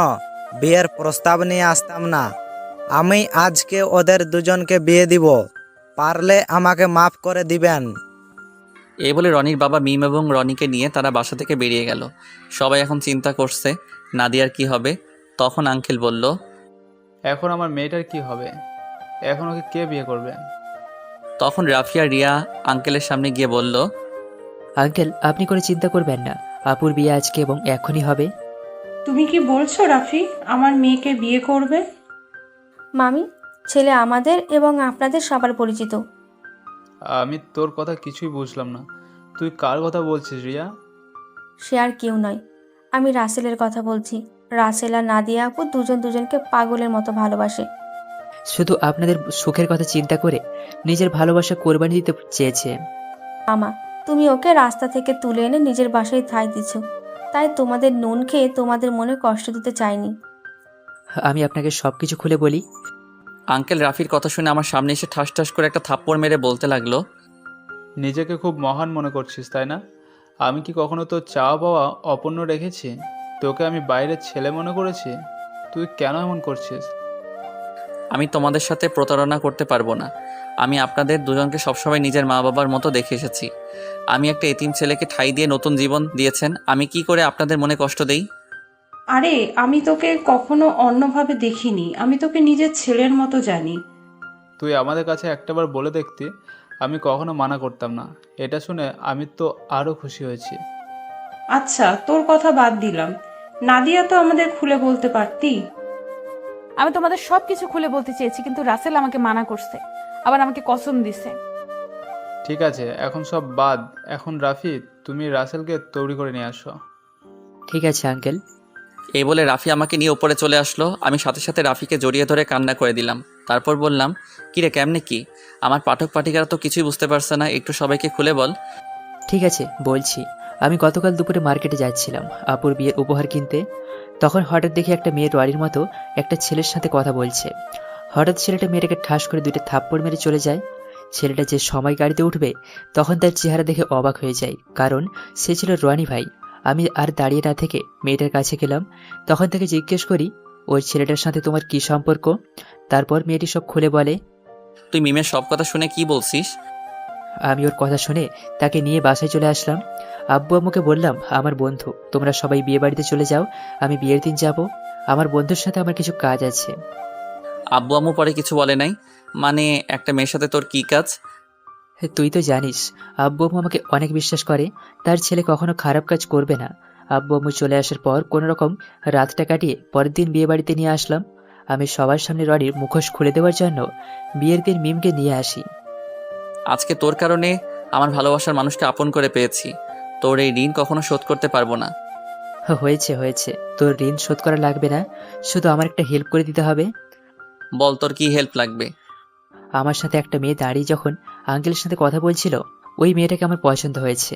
বিয়ের প্রস্তাব নিয়ে আসতাম না। আমি আজকে ওদের দুজনকে বিয়ে দিব। পারলে আমাকে মাফ করে দিবেন। এই বলে রনির বাবা মিম এবং রনিকে নিয়ে তারা বাসা থেকে বেরিয়ে গেল। সবাই এখন চিন্তা করছে নাদিয়ার কি হবে। তখন আঙ্কেল বলল, এখন আমার মেয়েটার কি হবে? এখন ওকে কে বিয়ে করবে? তখন রাফিয়া রিয়া আঙ্কেলের সামনে গিয়ে বলল, আঙ্কেল, আপনি করে চিন্তা করবেন না, আপুর বিয়ে আজকে এবং এখনই হবে। তুমি কি বলছো রাফি আমার মেয়েকে বিয়ে করবে? মামি, ছেলে আমাদের এবং আপনাদের সবার পরিচিত। আমি তোর কথা কিছুই বুঝলাম না। তুই কার কথা বলছিস রিয়া? সে আর কেউ নয়, আমি রাসেলের কথা বলছি। রাসেল আর নাদিয়া আপু দুজন দুজনকে পাগলের মতো ভালোবাসে। শুধু আপনাদের সুখের কথা চিন্তা করে নিজের ভালোবাসা কোরবানি দিতে চেয়েছে। মামা, তুমি ওকে রাস্তা থেকে তুলে এনে নিজের বাসায় ঠাঁই দিচ্ছ, তাই তোমাদের নুন খেয়ে তোমাদের মনে কষ্ট দিতে চাইনি। আমি আপনাকে সব কিছু খুলে বলি। আঙ্কেল রাফির কথা শুনে আমার সামনে এসে ঠাস ঠাস করে একটা থাপ্পড় মেরে বলতে লাগলো, নিজেকে খুব মহান মনে করছিস তাই না? আমি কি কখনো তোর চাওয়া পাওয়া অপূর্ণ রেখেছি? তোকে আমি বাইরের ছেলে মনে করেছি? তুই কেন এমন করছিস? আমি তোমাদের সাথে প্রতারণা করতে পারবো না। আমি আপনাদের দুজনকে সবসময় নিজের মা বাবার মতো দেখে এসেছি। আমি একটা এতিম ছেলেকে ঠাঁই দিয়ে নতুন জীবন দিয়েছেন, আমি কি করে আপনাদের মনে কষ্ট দেই? আরে আমি তোকে কখনো অন্যভাবে দেখিনি, আমি তোকে নিজের ছেলের মতো জানি। তুই আমাদের কাছে একটাবার বলে দেখতি, আমি কখনো মানা করতাম না। এটা শুনে আমি তো আরও খুশি হয়েছি। আচ্ছা তোর কথা বাদ দিলাম, নাদিয়া তো আমাদের খুলে বলতে পারতি। আমি তোমাদের সবকিছু খুলে বলতে চেয়েছি, কিন্তু রাসেল আমাকে মানা করছে, আবার আমাকে কসম দিছে। ঠিক আছে, এখন সব বাদ। এখন রাফি, তুমি রাসেলকে তৈরি করে নিয়ে আসো। ঠিক আছে আঙ্কেল। এই বলে রাফি আমাকে নিয়ে উপরে চলে আসলো। আমি সাথে সাথে রাফিকে জড়িয়ে ধরে কান্না করে দিলাম। তারপর বললাম, কিরে কেমনে কি? আমার পাঠক পাঠিকারা তো কিছুই বুঝতে পারছে না, একটু সবাইকে খুলে বল। ঠিক আছে, বলছি। আমি গতকাল দুপুরে মার্কেটে যাচ্ছিলাম আপুর বিয়ের উপহার কিনতে। তখন হঠাৎ দেখি একটা মেয়ে রোয়ারির মতো একটা ছেলের সাথে কথা বলছে। হঠাৎ ছেলেটা মেয়েটাকে ঠাস করে 2টা থাপ্পড় মেরে চলে যায়। ছেলেটা যে সময় গাড়িতে উঠবে তখন তার চেহারা দেখে অবাক হয়ে যায়, কারণ সে ছিল রনি ভাই। আমি আর দাঁড়িয়ে না থেকে মেয়েটার কাছে গেলাম। তখন তাকে জিজ্ঞেস করি, ওই ছেলেটার সাথে তোমার কি সম্পর্ক? তারপর মেয়েটি সব খুলে বলে। তুই মিমের সব কথা শুনে কি বলছিস? আমি ওর কথা শুনে তাকে নিয়ে বাসায় চলে আসলাম। আব্বু আম্মুকে বললাম, আমার বন্ধু, তোমরা সবাই বিয়ে বাড়িতে চলে যাও, আমি বিয়ের দিন যাব। আমার বন্ধুর সাথে আমার কিছু কাজ আছে। আব্বু আম্মু পরে কিছু বলে নাই? মানে একটা মেয়ের সাথে তোর কি কাজ? তুই তো জানিস আব্বু আম্মু আমাকে অনেক বিশ্বাস করে, তার ছেলে কখনো খারাপ কাজ করবে না। আব্বু আম্মু চলে আসার পর কোনো রকম রাতটা কাটিয়ে পরের দিন বিয়ে বাড়িতে নিয়ে আসলাম। আমি সবার সামনে রনির মুখোশ খুলে দেওয়ার জন্য বিয়ের দিন মিমকে নিয়ে আসি। আজকে তোর কারণে আমার ভালোবাসার মানুষকে আপন করে পেয়েছি। তোর এই ঋণ কখনো শোধ করতে পারবো না। হয়েছে হয়েছে, তোর ঋণ শোধ করা লাগবে না, শুধু আমার একটা হেল্প করে দিতে হবে। বল, তোর কি হেল্প লাগবে? আমার সাথে একটা মেয়ে দাঁড়িয়ে যখন আঙ্কেলের সাথে কথা বলছিল, ওই মেয়েটাকে আমার পছন্দ হয়েছে,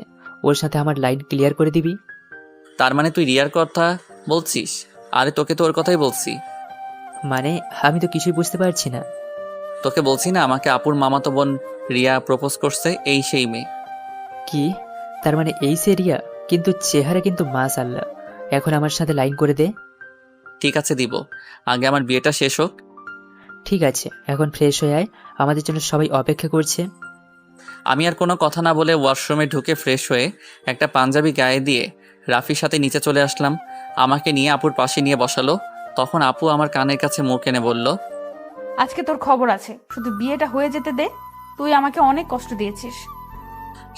ওর সাথে আমার লাইন ক্লিয়ার করে দিবি। তার মানে তুই রিয়ার কথা বলছিস? আরে তোকে তো ওর কথাই বলছি। মানে আমি তো কিছুই বুঝতে পারছি না। তোকে বলছি না আমাকে আপুর মামাতো বোন রিয়া প্রপোজ করছে, এই সেই মেয়ে। কি? তার মানে এই সে রিয়া? কিন্তু চেহারা কিন্তু মাশাআল্লাহ। এখন আমার সাথে লাইন করে দে। ঠিক আছে, দিব। আগে আমার বিয়েটা শেষ হোক। ঠিক আছে, এখন ফ্রেশ হয়ে আয়, আমাদের জন্য সবাই অপেক্ষা করছে। আমি আর কোনো কথা না বলে ওয়াশরুমে ঢুকে ফ্রেশ হয়ে একটা পাঞ্জাবি গায়ে দিয়ে রাফির সাথে নিচে চলে আসলাম। আমাকে নিয়ে আপুর পাশে নিয়ে বসালো। তখন আপু আমার কানের কাছে মুখ এনে বলল, আজকে তোর খবর আছে, শুধু বিয়েটা হয়ে যেতে দে। তুই আমাকে অনেক কষ্ট দিয়েছিস।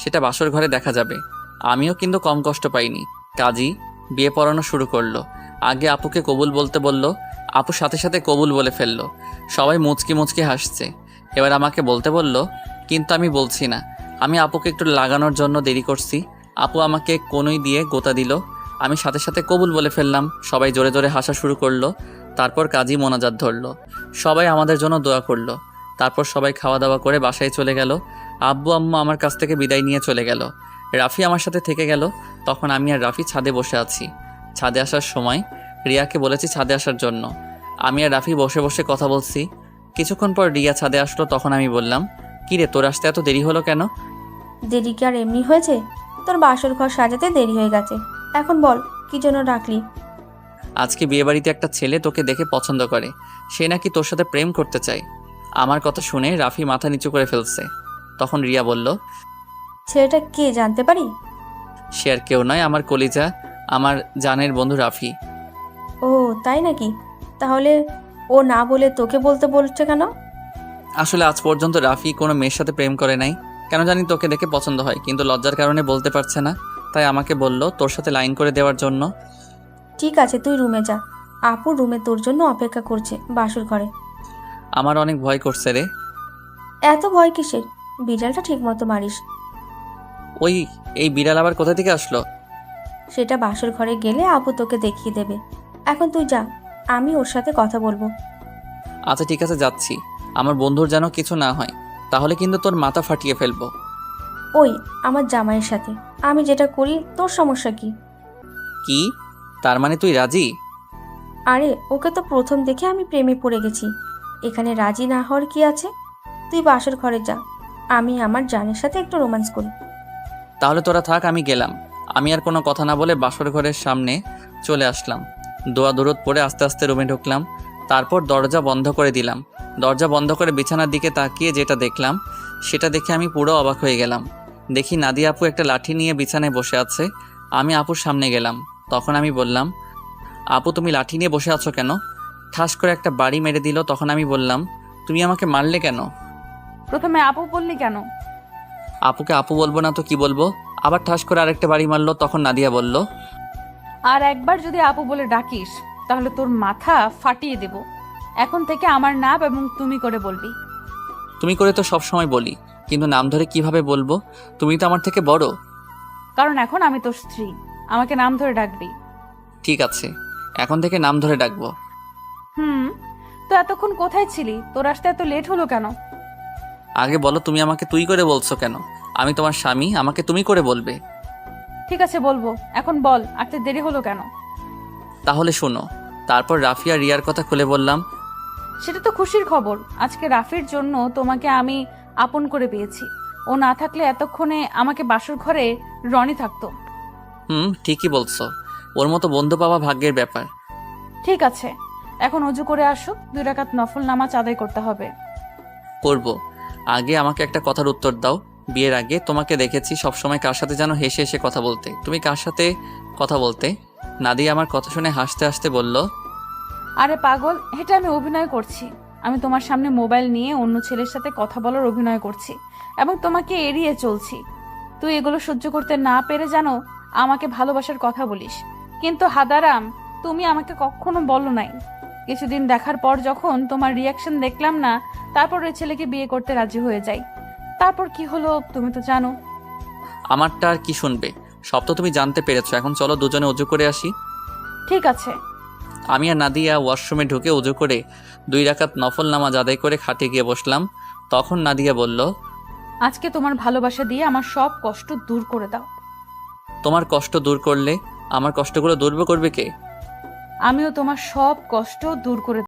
সেটা বাসর ঘরে দেখা যাবে। আমিও কিন্তু কম কষ্ট পাইনি। কাজী বিয়ে পড়ানো শুরু করলো। আগে আপুকে কবুল বলতে বলল, আপু সাথে সাথে কবুল বলে ফেললো। সবাই মুচকি মুচকি হাসছে। এবার আমাকে বলতে বলল, কিন্তু আমি বলছি না। আমি আপুকে একটু লাগানোর জন্য দেরি করছি। আপু আমাকে কনুই দিয়ে গোতা দিল। আমি সাথে সাথে কবুল বলে ফেললাম। সবাই জোরে জোরে হাসা শুরু করলো। তারপর কাজী মোনাজাত ধরলো। সবাই আমাদের জন্য দোয়া করলো। তারপর সবাই খাওয়া দাওয়া করে বাসায় চলে গেল। আব্বু আম্মু আমার কাছ থেকে বিদায় নিয়ে চলে গেল। রাফি আমার সাথে থেকে গেল। তখন আমি আর রাফি ছাদে বসে আছি। ছাদে আসার সময় রিয়াকে বলেছি ছাদে আসার জন্য। আমি আর রাফি বসে বসে কথা বলছি। কিছুক্ষণ পর রিয়া ছাদে আসলো। তখন আমি বললাম, কিরে তোর আসতে এত দেরি হলো কেন? দেরি কি আর এমনি হয়েছে? তোর বাসর ঘর সাজাতে দেরি হয়ে গেছে। এখন বল, কি জন্য ডাকলি? আজকে বিয়েবাড়িতে একটা ছেলে তোকে দেখে পছন্দ করে, সে নাকি তোর সাথে প্রেম করতে চায়। আমার কথা শুনে রাফি মাথা নিচু করে ফেলছে। তখন রিয়া বলল, ছেলেটা কে জানতে পারি? সে আর কেউ নয়, আমার কলিজা, আমার জানের বন্ধু রাফি। ও তাই নাকি? তাহলে ও না বলে তোকে বলতে বলছে কেন? আসলে আজ পর্যন্ত রাফি কোনো মেয়ের সাথে প্রেম করে নাই। কেন জানি তোকে দেখে পছন্দ হয়, কিন্তু লজ্জার কারণে বলতে পারছে না। তাই আমাকে বলল তোর সাথে লাইন করে দেওয়ার জন্য। ঠিক আছে, তুই রুমে যা। আপু রুমে তোর জন্য অপেক্ষা করছে বাসর ঘরে। আমার অনেক ভয় করছে রে। এত ভয় কিসের? বিড়ালটা ঠিক মতো মারিস। এই বিড়াল আবার কোথা থেকে আসলো? সেটা বাসর ঘরে গেলে আপু তোকে দেখিয়ে দেবে। এখন তুই যা, আমি ওর সাথে কথা বলবো। আচ্ছা ঠিক আছে, যাচ্ছি। আমার বন্ধুর যেন কিছু না হয়, তাহলে কিন্তু তোর মাথা ফাটিয়ে ফেলবো। ওই আমার জামাইয়ের সাথে আমি যেটা করি তোর সমস্যা কি? কি? তার মানে তুই রাজি? আরে ওকে তো প্রথম দেখে আমি প্রেমে পড়ে গেছি। এখানে রাজি না হওয়ার কি আছে? তুই বাসর ঘরে যা, আমি আমার জানের সাথে একটু রোম্যান্স করি। তাহলে তোরা থাক, আমি গেলাম। আমি আর কোনো কথা না বলে বাসর ঘরের সামনে চলে আসলাম। দোয়া দরুদ পড়ে আস্তে আস্তে রুমে ঢুকলাম। তারপর দরজা বন্ধ করে দিলাম। দরজা বন্ধ করে বিছানার দিকে তাকিয়ে যেটা দেখলাম, সেটা দেখে আমি পুরো অবাক হয়ে গেলাম। দেখি নাদিয়া আপু একটা লাঠি নিয়ে বিছানায় বসে আছে। আমি আপুর সামনে গেলাম। তখন আমি বললাম, আপু তুমি লাঠি নিয়ে বসে আছো কেন? ঠাস করে একটা বাড়ি মেরে দিল। তখন আমি বললাম, তুমি আমাকে মারলে কেন? প্রথমে আপু বললি কেন? আপুকে আপু বলবো না তো কি বলবো? আবার ঠাস করে আরেকটা বাড়ি মারলো। তখন নাদিয়া বলল, আর একবার যদি আপু বলে ডাকিস তাহলে তোর মাথা ফাটিয়ে দেব। এখন থেকে আমার নাম এবং তুমি করে বলবি। তুমি করে তো সব সময় বলি, কিন্তু নাম ধরে কিভাবে বলবো? তুমি তো আমার থেকে বড়। কারণ এখন আমি তোর স্ত্রী, আমাকে নাম ধরে ডাকবি। ঠিক আছে, এখন থেকে নাম ধরে ডাকবো। তো এতক্ষণ কোথায় ছিলি? তোর আসতে এত লেট হলো কেন? আগে বলো, তুমি আমাকে তুই করে বলছো কেন? আমি তোমার স্বামী, আমাকে তুমি করে বলবে। ঠিক আছে বলবো, এখন বল আসতে দেরি হলো কেন? তাহলে শোনো। তারপর রাফি আর রিয়ার কথা খুলে বললাম। সেটা তো খুশির খবর। আজকে রাফির জন্য তোমাকে আমি আপন করে পেয়েছি। ও না থাকলে এতক্ষণে আমাকে বাসর ঘরে রনি থাকতো। ঠিকই বলছো। ওর মতো বন্ধু পাওয়া ভাগ্যের ব্যাপার। ঠিক আছে, এখন অজু করে আসো, 2 রাকাত নফল নামাজ আদায় করতে হবে। করব। আগে আমাকে একটা কথার উত্তর দাও, বিয়ের আগে তোমাকে দেখেছি সবসময় কার সাথে যেন হেসে হেসে কথা বলতে। তুমি কার সাথে কথা বলতে? নাদিয়া আমার কথা শুনে হাসতে হাসতে বলল, আরে পাগল, এটা আমি অভিনয় করছি। আমি তোমার সামনে মোবাইল নিয়ে অন্য ছেলের সাথে কথা বলার অভিনয় করছি এবং তোমাকে এড়িয়ে চলছি। তুই এগুলো সহ্য করতে না পেরে জানো আমাকে ভালোবাসার কথা বলিস, কিন্তু হাদারাম তুমি আমাকে কখনো বলো নাই। কিছুদিন দেখার পর যখন তোমার রিয়াকশন দেখলাম না, তারপর ওই ছেলেকে বিয়ে করতে রাজি হয়ে যাই। তারপর কি হলো তুমি তো জানো। আমারটা আর কি শুনবে, সব তো তুমি জানতে পেরেছো। এখন চলো দুজনে অজু করে আসি। ঠিক আছে। আমি আর নাদিয়া ওয়াশরুমে ঢুকে অজু করে 2 রাকাত নফল নামাজ আদায় করে খাটে গিয়ে বসলাম। তখন নাদিয়া বলল, আজকে তোমার ভালোবাসা দিয়ে আমার সব কষ্ট দূর করে দাও। তোমার কষ্ট দূর করলে আমার কষ্টগুলো দূর করবে কে? আমিও তোমার সব কষ্ট দূর করে